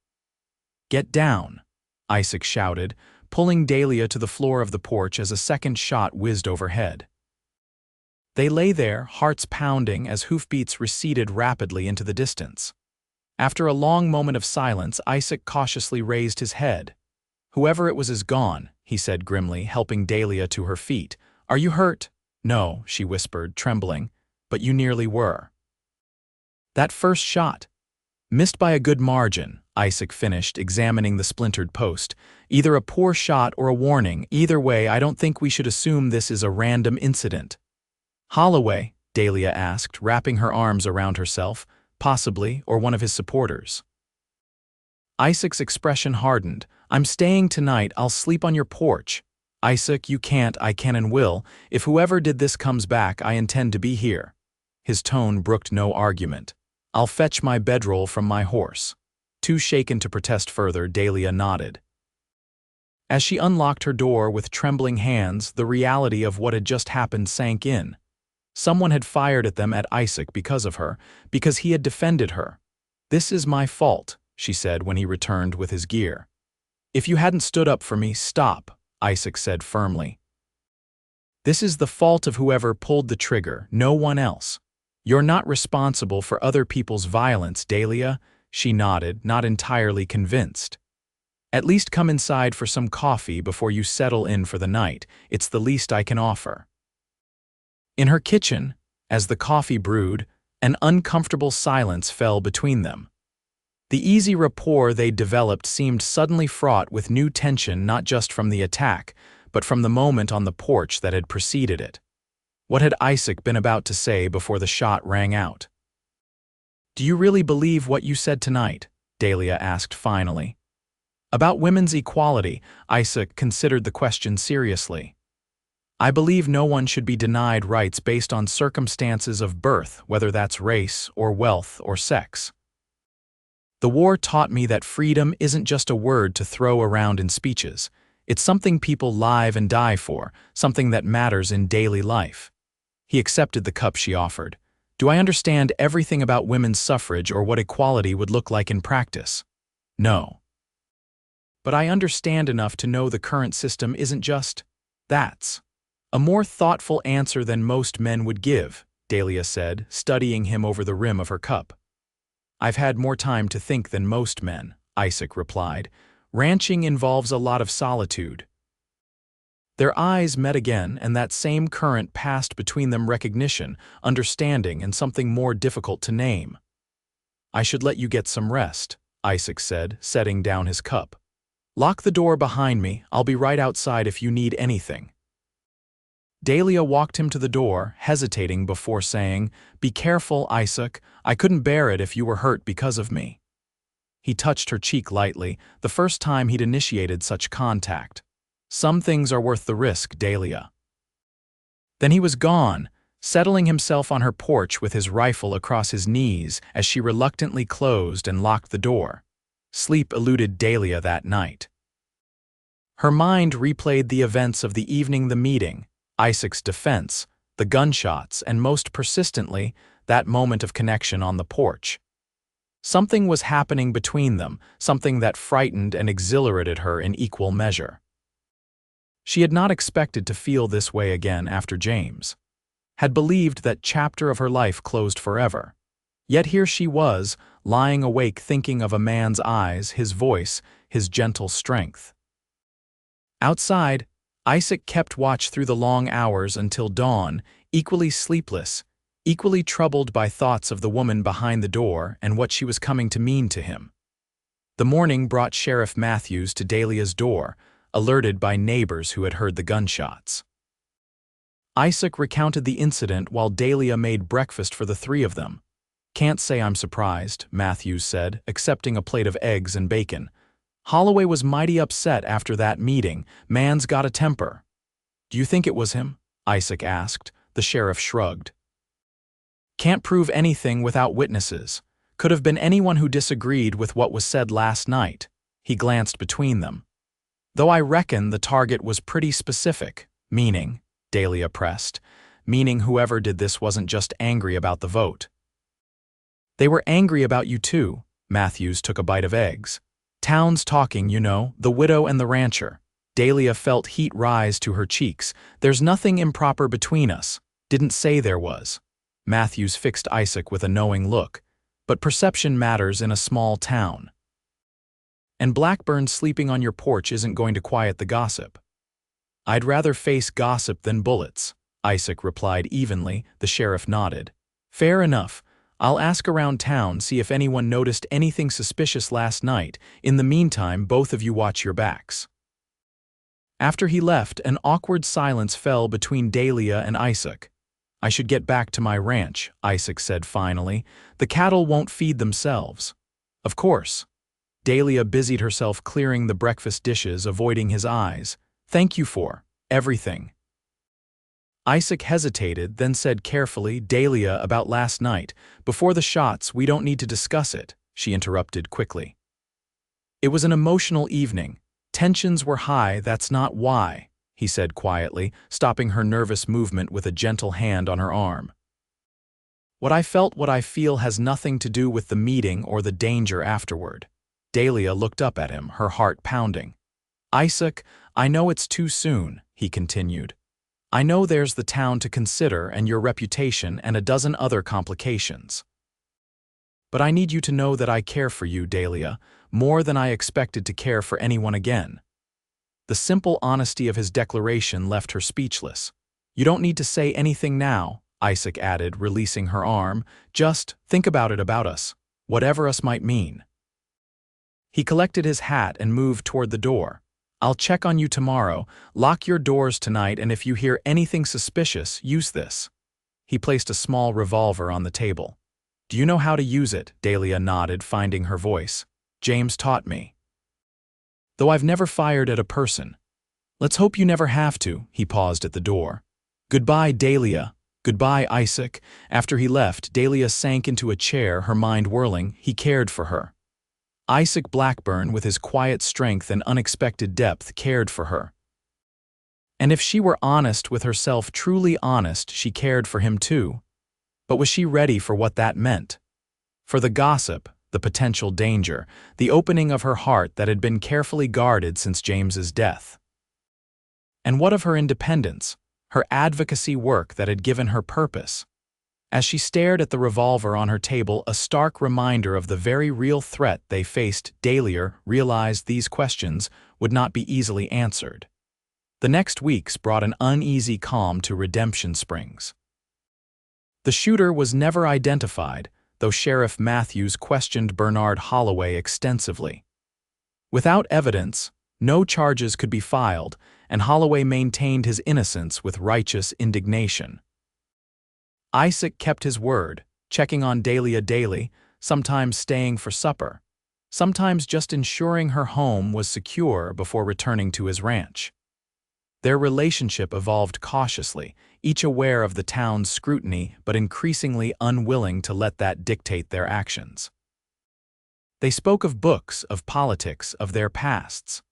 Get down, Isaac shouted, pulling Dahlia to the floor of the porch as a second shot whizzed overhead. They lay there, hearts pounding as hoofbeats receded rapidly into the distance. After a long moment of silence, Isaac cautiously raised his head. Whoever it was is gone, he said grimly, helping Dahlia to her feet. Are you hurt? No, she whispered, trembling, but you nearly were. That first shot. Missed by a good margin, Isaac finished, examining the splintered post. Either a poor shot or a warning. Either way, I don't think we should assume this is a random incident. Holloway, Dahlia asked, wrapping her arms around herself, Possibly, or one of his supporters. Isaac's expression hardened. I'm staying tonight, I'll sleep on your porch. Isaac, you can't, I can and will. If whoever did this comes back, I intend to be here. His tone brooked no argument. I'll fetch my bedroll from my horse. Too shaken to protest further, Dahlia nodded. As she unlocked her door with trembling hands, the reality of what had just happened sank in. Someone had fired at them at Isaac because of her, because he had defended her. This is my fault, she said when he returned with his gear. If you hadn't stood up for me, stop, Isaac said firmly. This is the fault of whoever pulled the trigger, no one else. You're not responsible for other people's violence, Dahlia, she nodded, not entirely convinced. At least come inside for some coffee before you settle in for the night. It's the least I can offer. In her kitchen, as the coffee brewed, an uncomfortable silence fell between them. The easy rapport they'd developed seemed suddenly fraught with new tension, not just from the attack, but from the moment on the porch that had preceded it. What had Isaac been about to say before the shot rang out? Do you really believe what you said tonight? Dahlia asked finally. About women's equality, Isaac considered the question seriously. I believe no one should be denied rights based on circumstances of birth, whether that's race or wealth or sex. The war taught me that freedom isn't just a word to throw around in speeches. It's something people live and die for, something that matters in daily life. He accepted the cup she offered. Do I understand everything about women's suffrage or what equality would look like in practice? No. But I understand enough to know the current system isn't just that's. A more thoughtful answer than most men would give, Dahlia said, studying him over the rim of her cup. I've had more time to think than most men, Isaac replied. Ranching involves a lot of solitude. Their eyes met again, and that same current passed between them: recognition, understanding, and something more difficult to name. I should let you get some rest, Isaac said, setting down his cup. Lock the door behind me, I'll be right outside if you need anything. Dahlia walked him to the door, hesitating before saying, Be careful, Isaac, I couldn't bear it if you were hurt because of me. He touched her cheek lightly, the first time he'd initiated such contact. Some things are worth the risk, Dahlia. Then he was gone, settling himself on her porch with his rifle across his knees as she reluctantly closed and locked the door. Sleep eluded Dahlia that night. Her mind replayed the events of the evening, the meeting, Isaac's defense, the gunshots, and most persistently, that moment of connection on the porch. Something was happening between them, something that frightened and exhilarated her in equal measure. She had not expected to feel this way again after James. Had believed that chapter of her life closed forever. Yet here she was, lying awake thinking of a man's eyes, his voice, his gentle strength. Outside, Isaac kept watch through the long hours until dawn, equally sleepless, equally troubled by thoughts of the woman behind the door and what she was coming to mean to him. The morning brought Sheriff Matthews to Dahlia's door, alerted by neighbors who had heard the gunshots. Isaac recounted the incident while Dahlia made breakfast for the three of them. Can't say I'm surprised, Matthews said, accepting a plate of eggs and bacon. Holloway was mighty upset after that meeting. Man's got a temper. Do you think it was him? Isaac asked. The sheriff shrugged. Can't prove anything without witnesses. Could have been anyone who disagreed with what was said last night. He glanced between them. Though I reckon the target was pretty specific. Meaning, Dahlia pressed, meaning whoever did this wasn't just angry about the vote. They were angry about you too. Matthews took a bite of eggs. Town's talking, you know, the widow and the rancher. Dahlia felt heat rise to her cheeks. There's nothing improper between us. Didn't say there was. Matthews fixed Isaac with a knowing look. But perception matters in a small town. And Blackburn sleeping on your porch isn't going to quiet the gossip. I'd rather face gossip than bullets, Isaac replied evenly. The sheriff nodded. Fair enough. I'll ask around town, see if anyone noticed anything suspicious last night. In the meantime, both of you watch your backs. After he left, an awkward silence fell between Dahlia and Isaac. I should get back to my ranch, Isaac said finally. The cattle won't feed themselves. Of course. Dahlia busied herself clearing the breakfast dishes, avoiding his eyes. Thank you for everything. Isaac hesitated, then said carefully, Dahlia, about last night. Before the shots, we don't need to discuss it, she interrupted quickly. It was an emotional evening. Tensions were high, that's not why, he said quietly, stopping her nervous movement with a gentle hand on her arm. What I felt, what I feel has nothing to do with the meeting or the danger afterward. Dahlia looked up at him, her heart pounding. Isaac, I know it's too soon, he continued. I know there's the town to consider and your reputation and a dozen other complications. But I need you to know that I care for you, Dahlia, more than I expected to care for anyone again. The simple honesty of his declaration left her speechless. You don't need to say anything now, Isaac added, releasing her arm. Just think about us, whatever us might mean. He collected his hat and moved toward the door. I'll check on you tomorrow. Lock your doors tonight, and if you hear anything suspicious, use this. He placed a small revolver on the table. Do you know how to use it? Dahlia nodded, finding her voice. James taught me. Though I've never fired at a person. Let's hope you never have to, he paused at the door. Goodbye, Dahlia. Goodbye, Isaac. After he left, Dahlia sank into a chair, her mind whirling. He cared for her. Isaac Blackburn, with his quiet strength and unexpected depth, cared for her. And if she were honest with herself, truly honest, she cared for him too. But was she ready for what that meant? For the gossip, the potential danger, the opening of her heart that had been carefully guarded since James's death. And what of her independence, her advocacy work that had given her purpose? As she stared at the revolver on her table, a stark reminder of the very real threat they faced, Dahlia realized these questions would not be easily answered. The next weeks brought an uneasy calm to Redemption Springs. The shooter was never identified, though Sheriff Matthews questioned Bernard Holloway extensively. Without evidence, no charges could be filed, and Holloway maintained his innocence with righteous indignation. Isaac kept his word, checking on Dahlia daily, sometimes staying for supper, sometimes just ensuring her home was secure before returning to his ranch. Their relationship evolved cautiously, each aware of the town's scrutiny but increasingly unwilling to let that dictate their actions. They spoke of books, of politics, of their pasts.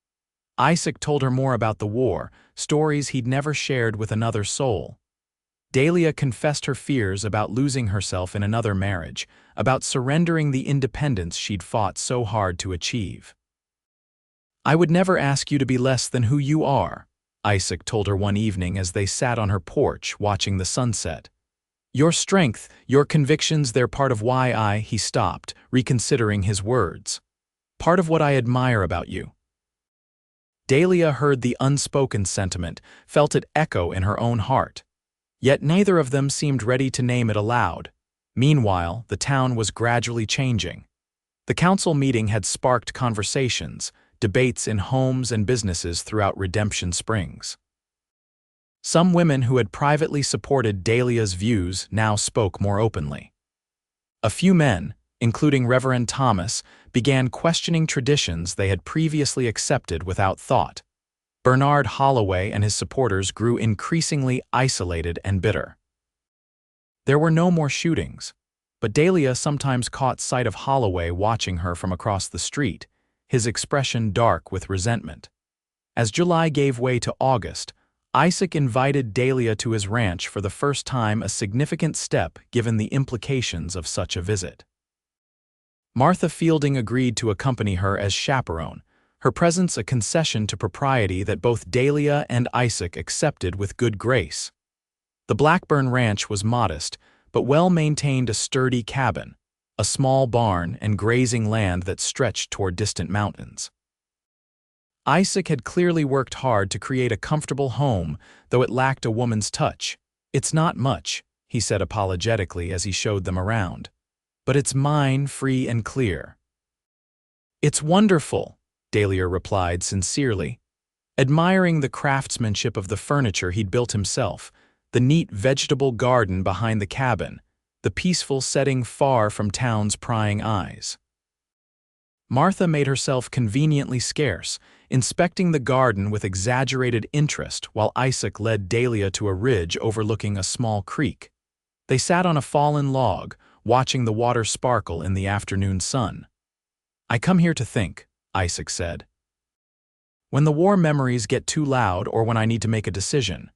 Isaac told her more about the war, stories he'd never shared with another soul. Dahlia confessed her fears about losing herself in another marriage, about surrendering the independence she'd fought so hard to achieve. I would never ask you to be less than who you are, Isaac told her one evening as they sat on her porch watching the sunset. Your strength, your convictions, they're part of why he stopped, reconsidering his words. Part of what I admire about you. Dahlia heard the unspoken sentiment, felt it echo in her own heart. Yet neither of them seemed ready to name it aloud. Meanwhile, the town was gradually changing. The council meeting had sparked conversations, debates in homes and businesses throughout Redemption Springs. Some women who had privately supported Dahlia's views now spoke more openly. A few men, including Reverend Thomas, began questioning traditions they had previously accepted without thought. Bernard Holloway and his supporters grew increasingly isolated and bitter. There were no more shootings, but Dahlia sometimes caught sight of Holloway watching her from across the street, his expression dark with resentment. As July gave way to August, Isaac invited Dahlia to his ranch for the first time, a significant step given the implications of such a visit. Martha Fielding agreed to accompany her as chaperone, her presence a concession to propriety that both Dahlia and Isaac accepted with good grace. The Blackburn Ranch was modest, but well-maintained, a sturdy cabin, a small barn, and grazing land that stretched toward distant mountains. Isaac had clearly worked hard to create a comfortable home, though it lacked a woman's touch. It's not much, he said apologetically as he showed them around. But it's mine, free and clear. It's wonderful, Dahlia replied sincerely, admiring the craftsmanship of the furniture he'd built himself, the neat vegetable garden behind the cabin, the peaceful setting far from town's prying eyes. Martha made herself conveniently scarce, inspecting the garden with exaggerated interest while Isaac led Dahlia to a ridge overlooking a small creek. They sat on a fallen log, watching the water sparkle in the afternoon sun. "I come here to think," Isaac said. "When the war memories get too loud or when I need to make a decision."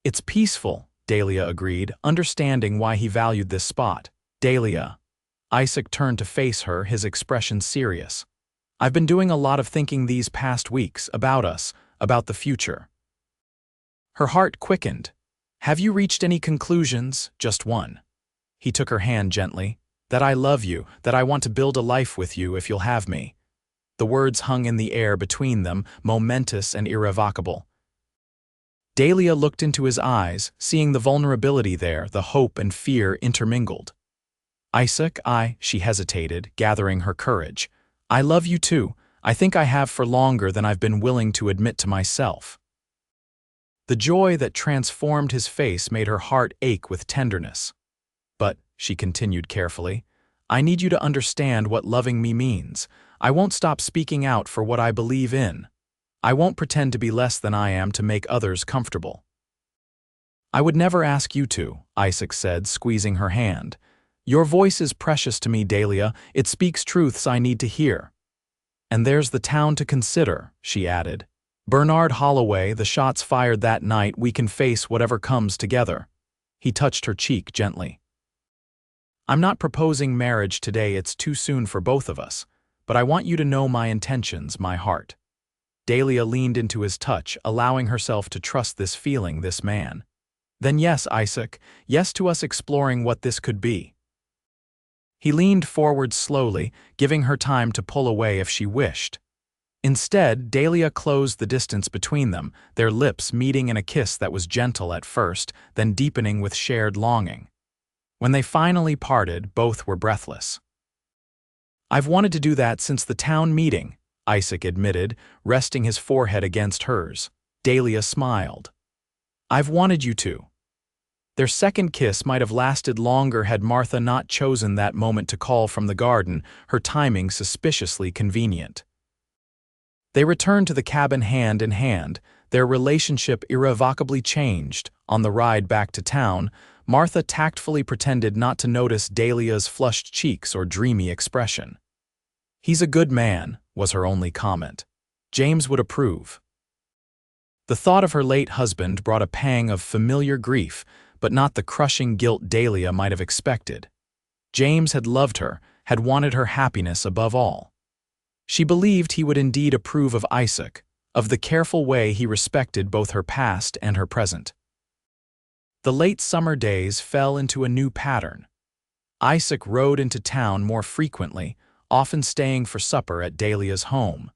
"It's peaceful," Dahlia agreed, understanding why he valued this spot. "Dahlia." Isaac turned to face her, his expression serious. "I've been doing a lot of thinking these past weeks about us, about the future." Her heart quickened. "Have you reached any conclusions?" "Just one." He took her hand gently. "That I love you, that I want to build a life with you if you'll have me." The words hung in the air between them, momentous and irrevocable. Dahlia looked into his eyes, seeing the vulnerability there, the hope and fear intermingled. "Isaac, she hesitated, gathering her courage. "I love you too. I think I have for longer than I've been willing to admit to myself." The joy that transformed his face made her heart ache with tenderness. "But," she continued carefully, "I need you to understand what loving me means. I won't stop speaking out for what I believe in. I won't pretend to be less than I am to make others comfortable." "I would never ask you to," Isaac said, squeezing her hand. "Your voice is precious to me, Dahlia. It speaks truths I need to hear." "And there's the town to consider," she added. "Bernard Holloway, the shots fired that night, we can face whatever comes together." He touched her cheek gently. "I'm not proposing marriage today, it's too soon for both of us, but I want you to know my intentions, my heart." Dahlia leaned into his touch, allowing herself to trust this feeling, this man. "Then yes, Isaac, yes to us exploring what this could be." He leaned forward slowly, giving her time to pull away if she wished. Instead, Dahlia closed the distance between them, their lips meeting in a kiss that was gentle at first, then deepening with shared longing. When they finally parted, both were breathless. "I've wanted to do that since the town meeting," Isaac admitted, resting his forehead against hers. Dahlia smiled. "I've wanted you to." Their second kiss might have lasted longer had Martha not chosen that moment to call from the garden, her timing suspiciously convenient. They returned to the cabin hand in hand, their relationship irrevocably changed. On the ride back to town, Martha tactfully pretended not to notice Dahlia's flushed cheeks or dreamy expression. "He's a good man," was her only comment. "James would approve." The thought of her late husband brought a pang of familiar grief, but not the crushing guilt Dahlia might have expected. James had loved her, had wanted her happiness above all. She believed he would indeed approve of Isaac, of the careful way he respected both her past and her present. The late summer days fell into a new pattern. Isaac rode into town more frequently, often staying for supper at Dahlia's home.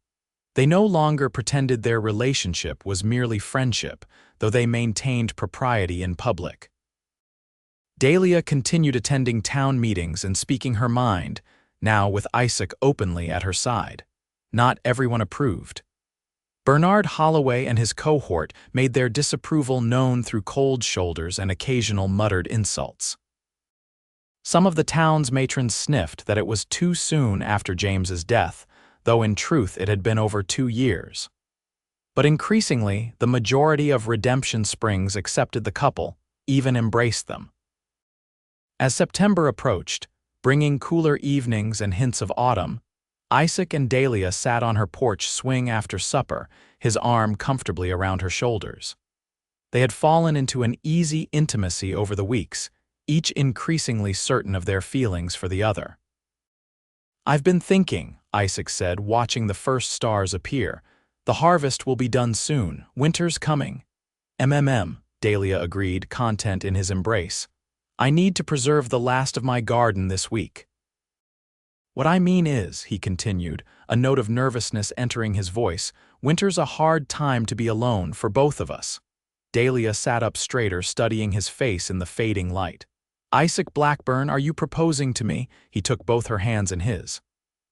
They no longer pretended their relationship was merely friendship, though they maintained propriety in public. Dahlia continued attending town meetings and speaking her mind, now with Isaac openly at her side. Not everyone approved. Bernard Holloway and his cohort made their disapproval known through cold shoulders and occasional muttered insults. Some of the town's matrons sniffed that it was too soon after James's death, though in truth it had been over 2 years. But increasingly, the majority of Redemption Springs accepted the couple, even embraced them. As September approached, bringing cooler evenings and hints of autumn, Isaac and Dahlia sat on her porch swing after supper, his arm comfortably around her shoulders. They had fallen into an easy intimacy over the weeks, each increasingly certain of their feelings for the other. "I've been thinking," Isaac said, watching the first stars appear. "The harvest will be done soon. Winter's coming." Dahlia agreed, content in his embrace. "I need to preserve the last of my garden this week." "What I mean is," he continued, a note of nervousness entering his voice, "winter's a hard time to be alone for both of us." Dahlia sat up straighter, studying his face in the fading light. "Isaac Blackburn, are you proposing to me?" He took both her hands in his.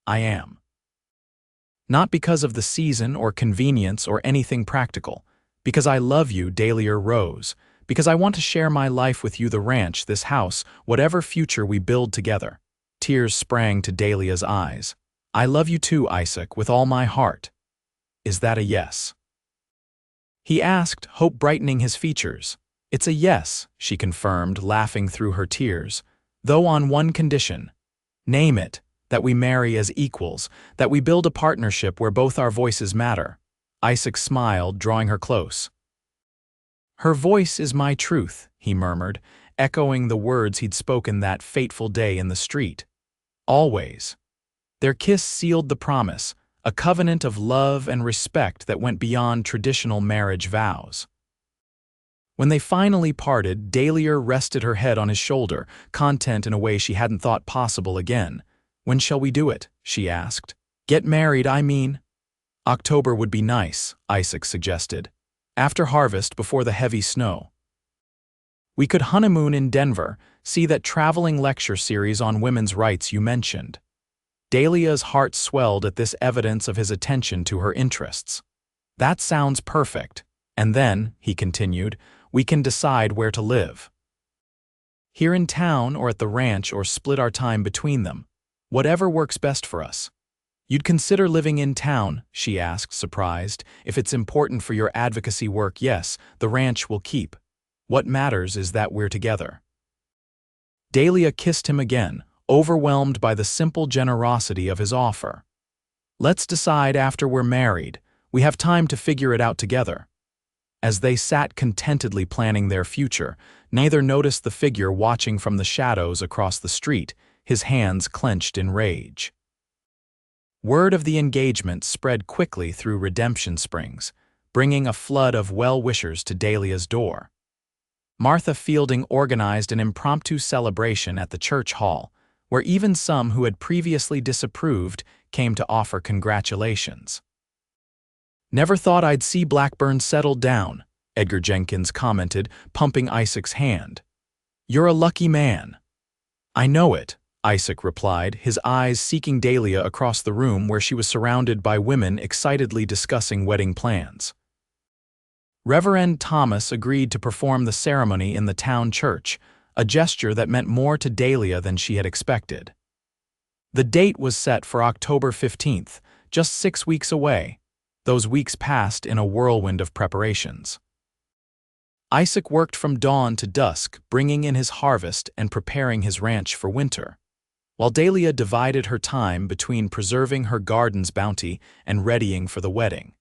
"I am." "Not because of the season or convenience or anything practical. Because I love you, Dahlia Rose. Because I want to share my life with you, the ranch, this house, whatever future we build together. Tears sprang to Dahlia's eyes. I love you too, Isaac, with all my heart. Is that a yes? He asked, hope brightening his features. It's a yes, she confirmed, laughing through her tears, though on one condition. Name it, that we marry as equals, that we build a partnership where both our voices matter. Isaac smiled, drawing her close. Her voice is my truth, he murmured, echoing the words he'd spoken that fateful day in the street. Always. Their kiss sealed the promise, a covenant of love and respect that went beyond traditional marriage vows. When they finally parted, Dahlia rested her head on his shoulder, content in a way she hadn't thought possible again. When shall we do it? She asked. Get married, I mean. October would be nice, Isaac suggested. After harvest, before the heavy snow. We could honeymoon in Denver, see that traveling lecture series on women's rights you mentioned. Dahlia's heart swelled at this evidence of his attention to her interests. That sounds perfect. And then, he continued, we can decide where to live. Here in town or at the ranch, or split our time between them. Whatever works best for us. You'd consider living in town, she asked, surprised. If it's important for your advocacy work, yes, the ranch will keep. What matters is that we're together. Dahlia kissed him again, overwhelmed by the simple generosity of his offer. Let's decide after we're married. We have time to figure it out together. As they sat contentedly planning their future, neither noticed the figure watching from the shadows across the street, his hands clenched in rage. Word of the engagement spread quickly through Redemption Springs, bringing a flood of well-wishers to Dahlia's door. Martha Fielding organized an impromptu celebration at the church hall, where even some who had previously disapproved came to offer congratulations. Never thought I'd see Blackburn settled down, Edgar Jenkins commented, pumping Isaac's hand. You're a lucky man. I know it, Isaac replied, his eyes seeking Dahlia across the room where she was surrounded by women excitedly discussing wedding plans. Reverend Thomas agreed to perform the ceremony in the town church, a gesture that meant more to Dahlia than she had expected. The date was set for October 15th, just 6 weeks away. Those weeks passed in a whirlwind of preparations. Isaac worked from dawn to dusk, bringing in his harvest and preparing his ranch for winter, while Dahlia divided her time between preserving her garden's bounty and readying for the wedding.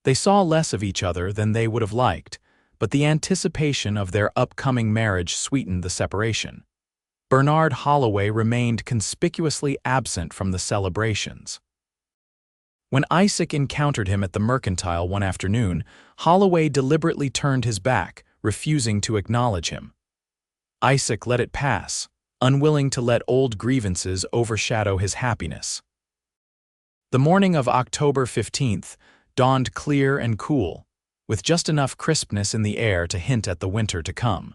They saw less of each other than they would have liked, but the anticipation of their upcoming marriage sweetened the separation. Bernard Holloway remained conspicuously absent from the celebrations. When Isaac encountered him at the mercantile one afternoon, Holloway deliberately turned his back, refusing to acknowledge him. Isaac let it pass, unwilling to let old grievances overshadow his happiness. The morning of October 15th dawned clear and cool, with just enough crispness in the air to hint at the winter to come.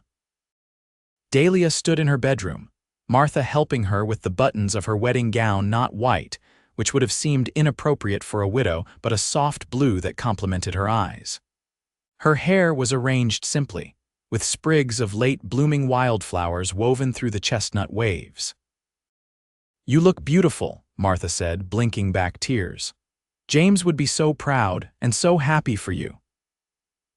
Dahlia stood in her bedroom, Martha helping her with the buttons of her wedding gown, not white, which would have seemed inappropriate for a widow, but a soft blue that complemented her eyes. Her hair was arranged simply, with sprigs of late-blooming wildflowers woven through the chestnut waves. You look beautiful, Martha said, blinking back tears. James would be so proud and so happy for you.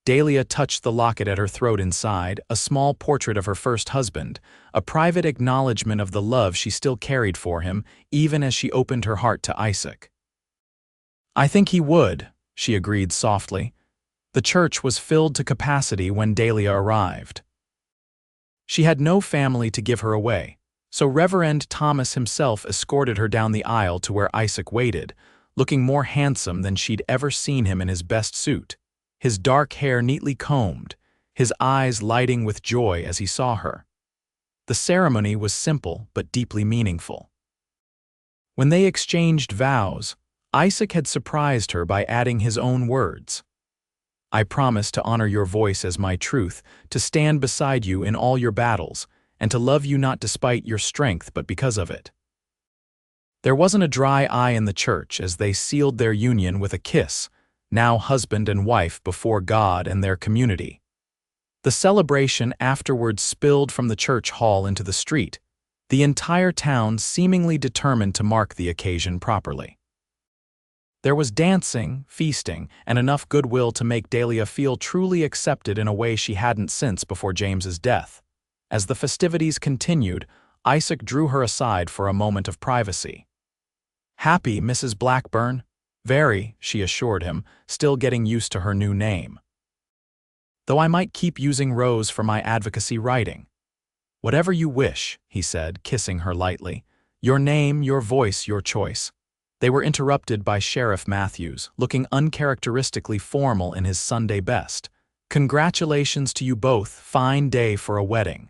Dahlia touched the locket at her throat inside, a small portrait of her first husband, a private acknowledgement of the love she still carried for him, even as she opened her heart to Isaac. I think he would, she agreed softly. The church was filled to capacity when Dahlia arrived. She had no family to give her away, so Reverend Thomas himself escorted her down the aisle to where Isaac waited, looking more handsome than she'd ever seen him in his best suit. His dark hair neatly combed, his eyes lighting with joy as he saw her. The ceremony was simple but deeply meaningful. When they exchanged vows, Isaac had surprised her by adding his own words. I promise to honor your voice as my truth, to stand beside you in all your battles, and to love you not despite your strength but because of it. There wasn't a dry eye in the church as they sealed their union with a kiss, now husband and wife before God and their community. The celebration afterwards spilled from the church hall into the street, the entire town seemingly determined to mark the occasion properly. There was dancing, feasting, and enough goodwill to make Dahlia feel truly accepted in a way she hadn't since before James's death. As the festivities continued, Isaac drew her aside for a moment of privacy. "Happy, Mrs. Blackburn?" "Very," she assured him, still getting used to her new name. "Though I might keep using Rose for my advocacy writing." "Whatever you wish," he said, kissing her lightly. "Your name, your voice, your choice." They were interrupted by Sheriff Matthews, looking uncharacteristically formal in his Sunday best. "Congratulations to you both, fine day for a wedding."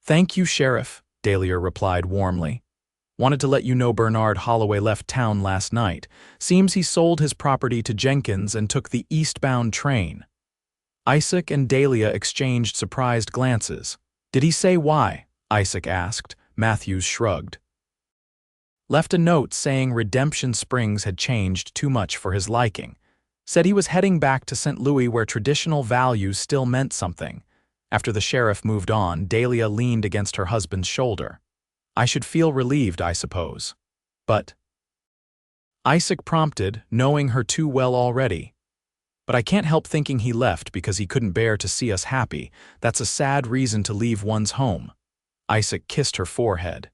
"Thank you, Sheriff," Dahlia replied warmly. "Wanted to let you know Bernard Holloway left town last night. Seems he sold his property to Jenkins and took the eastbound train." Isaac and Dahlia exchanged surprised glances. "Did he say why?" Isaac asked. Matthews shrugged. "Left a note saying Redemption Springs had changed too much for his liking. Said he was heading back to St. Louis where traditional values still meant something." After the sheriff moved on, Dahlia leaned against her husband's shoulder. "I should feel relieved, I suppose. But—" Isaac prompted, knowing her too well already. "But I can't help thinking he left because he couldn't bear to see us happy. That's a sad reason to leave one's home." Isaac kissed her forehead.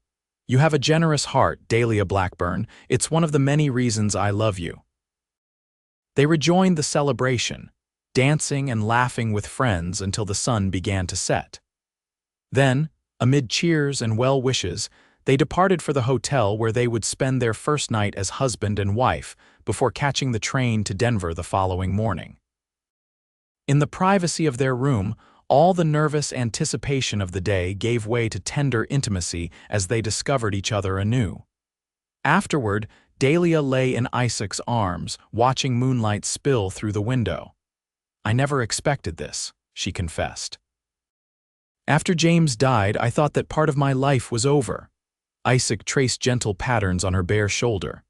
"You have a generous heart, Dahlia Blackburn. It's one of the many reasons I love you." They rejoined the celebration, dancing and laughing with friends until the sun began to set. Then, amid cheers and well wishes, they departed for the hotel where they would spend their first night as husband and wife before catching the train to Denver the following morning. In the privacy of their room, all the nervous anticipation of the day gave way to tender intimacy as they discovered each other anew. Afterward, Dahlia lay in Isaac's arms, watching moonlight spill through the window. "I never expected this," she confessed. "After James died, I thought that part of my life was over." Isaac traced gentle patterns on her bare shoulder.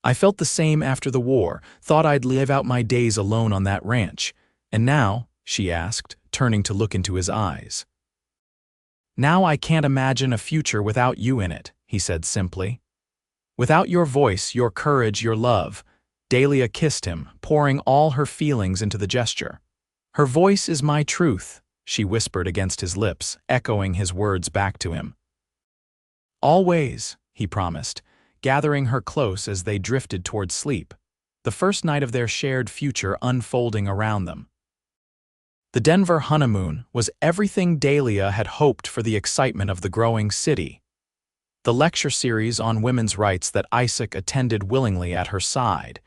"I felt the same after the war, thought I'd live out my days alone on that ranch. And now," she asked, turning to look into his eyes. "Now I can't imagine a future without you in it," he said simply. "Without your voice, your courage, your love." Dahlia kissed him, pouring all her feelings into the gesture. "Her voice is my truth," she whispered against his lips, echoing his words back to him. "Always," he promised, gathering her close as they drifted toward sleep, the first night of their shared future unfolding around them. The Denver honeymoon was everything Dahlia had hoped for the excitement of the growing city. The lecture series on women's rights that Isaac attended willingly at her side,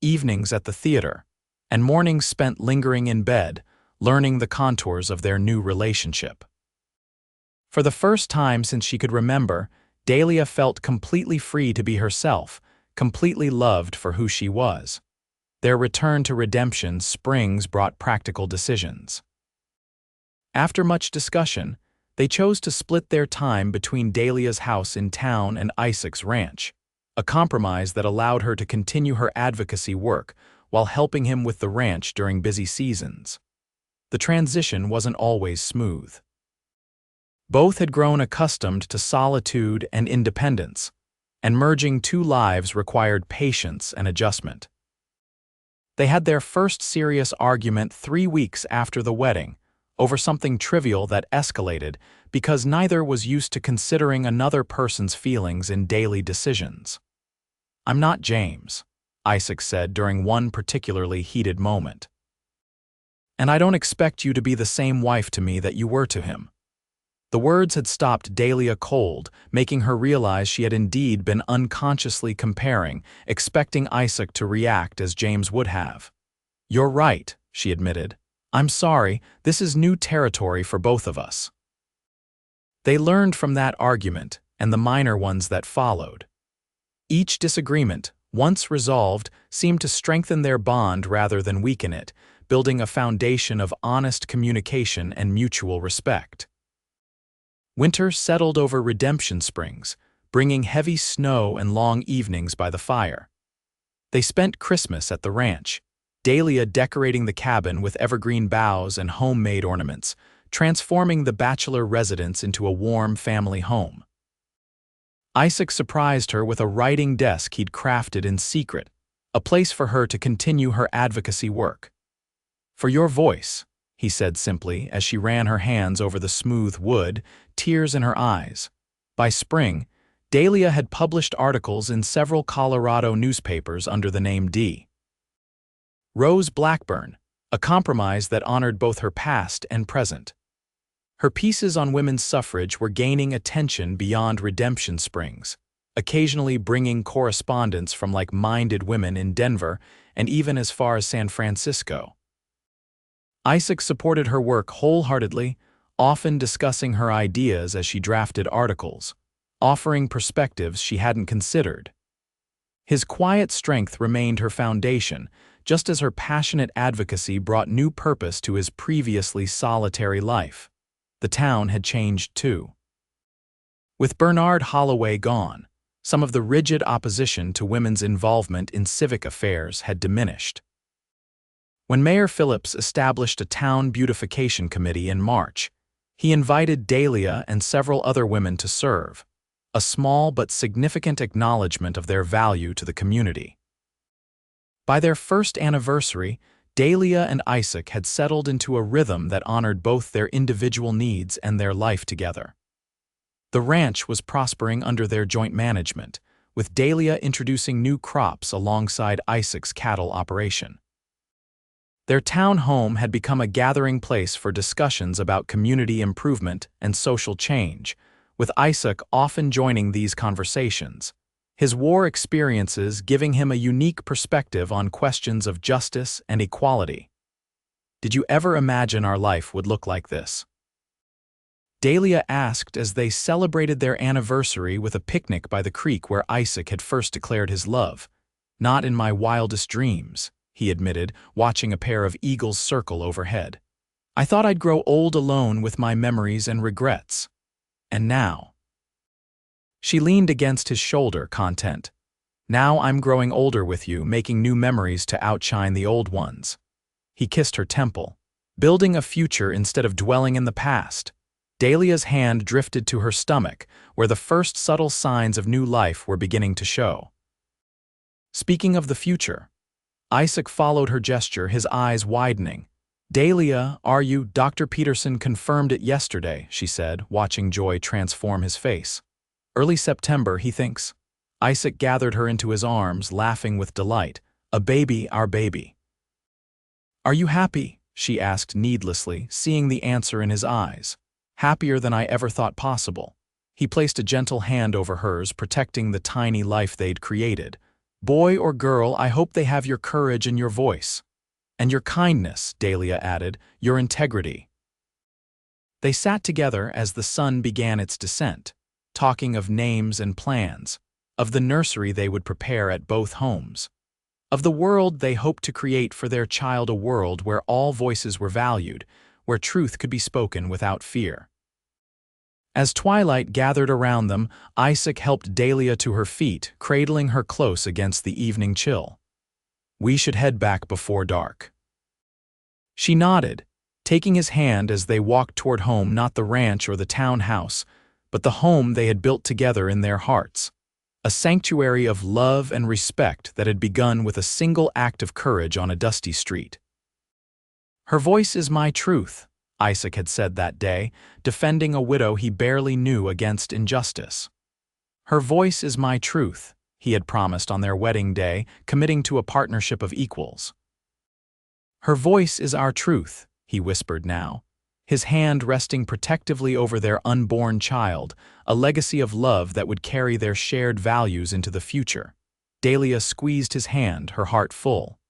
evenings at the theater, and mornings spent lingering in bed, learning the contours of their new relationship. For the first time since she could remember, Dahlia felt completely free to be herself, completely loved for who she was. Their return to Redemption Springs brought practical decisions. After much discussion, they chose to split their time between Dahlia's house in town and Isaac's ranch, a compromise that allowed her to continue her advocacy work while helping him with the ranch during busy seasons. The transition wasn't always smooth. Both had grown accustomed to solitude and independence, and merging two lives required patience and adjustment. They had their first serious argument 3 weeks after the wedding, over something trivial that escalated because neither was used to considering another person's feelings in daily decisions. "I'm not James," Isaac said during one particularly heated moment. "And I don't expect you to be the same wife to me that you were to him." The words had stopped Dahlia cold, making her realize she had indeed been unconsciously comparing, expecting Isaac to react as James would have. "You're right," she admitted. "I'm sorry, this is new territory for both of us." They learned from that argument and the minor ones that followed. Each disagreement, once resolved, seemed to strengthen their bond rather than weaken it, building a foundation of honest communication and mutual respect. Winter settled over Redemption Springs, bringing heavy snow and long evenings by the fire. They spent Christmas at the ranch, Dahlia decorating the cabin with evergreen boughs and homemade ornaments, transforming the bachelor residence into a warm family home. Isaac surprised her with a writing desk he'd crafted in secret, a place for her to continue her advocacy work. "For your voice," he said simply as she ran her hands over the smooth wood, tears in her eyes. By spring, Dahlia had published articles in several Colorado newspapers under the name D. Rose Blackburn, a compromise that honored both her past and present. Her pieces on women's suffrage were gaining attention beyond Redemption Springs, occasionally bringing correspondence from like-minded women in Denver and even as far as San Francisco. Isaac supported her work wholeheartedly, often discussing her ideas as she drafted articles, offering perspectives she hadn't considered. His quiet strength remained her foundation, just as her passionate advocacy brought new purpose to his previously solitary life. The town had changed too. With Bernard Holloway gone, some of the rigid opposition to women's involvement in civic affairs had diminished. When Mayor Phillips established a town beautification committee in March, he invited Dahlia and several other women to serve, a small but significant acknowledgement of their value to the community. By their first anniversary, Dahlia and Isaac had settled into a rhythm that honored both their individual needs and their life together. The ranch was prospering under their joint management, with Dahlia introducing new crops alongside Isaac's cattle operation. Their town home had become a gathering place for discussions about community improvement and social change, with Isaac often joining these conversations, his war experiences giving him a unique perspective on questions of justice and equality. "Did you ever imagine our life would look like this?" Dahlia asked as they celebrated their anniversary with a picnic by the creek where Isaac had first declared his love. "Not in my wildest dreams," he admitted, watching a pair of eagles circle overhead. "I thought I'd grow old alone with my memories and regrets. And now..." She leaned against his shoulder, content. "Now I'm growing older with you, making new memories to outshine the old ones." He kissed her temple. Building a future instead of dwelling in the past. Dahlia's hand drifted to her stomach, where the first subtle signs of new life were beginning to show. "Speaking of the future..." Isaac followed her gesture, his eyes widening. "Dahlia, are you? Dr. Peterson confirmed it yesterday," she said, watching joy transform his face. "Early September, he thinks." Isaac gathered her into his arms, laughing with delight. "A baby, our baby." "Are you happy?" she asked needlessly, seeing the answer in his eyes. "Happier than I ever thought possible." He placed a gentle hand over hers, protecting the tiny life they'd created. "Boy or girl, I hope they have your courage and your voice. And your kindness," Dahlia added, "your integrity." They sat together as the sun began its descent, talking of names and plans, of the nursery they would prepare at both homes, of the world they hoped to create for their child, a world where all voices were valued, where truth could be spoken without fear. As twilight gathered around them, Isaac helped Dahlia to her feet, cradling her close against the evening chill. "We should head back before dark." She nodded, taking his hand as they walked toward home, not the ranch or the townhouse, but the home they had built together in their hearts, a sanctuary of love and respect that had begun with a single act of courage on a dusty street. "Her voice is my truth," Isaac had said that day, defending a widow he barely knew against injustice. "Her voice is my truth," he had promised on their wedding day, committing to a partnership of equals. "Her voice is our truth," he whispered now, his hand resting protectively over their unborn child, a legacy of love that would carry their shared values into the future. Dahlia squeezed his hand, her heart full.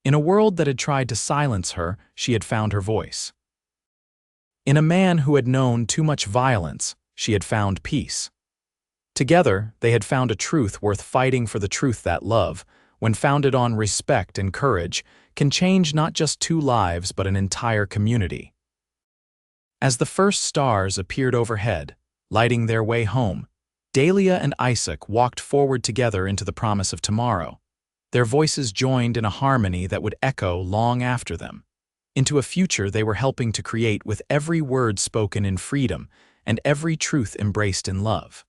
In a world that had tried to silence her, she had found her voice. In a man who had known too much violence, she had found peace. Together, they had found a truth worth fighting for, the truth that love, when founded on respect and courage, can change not just two lives but an entire community. As the first stars appeared overhead, lighting their way home, Dahlia and Isaac walked forward together into the promise of tomorrow. Their voices joined in a harmony that would echo long after them, into a future they were helping to create with every word spoken in freedom and every truth embraced in love.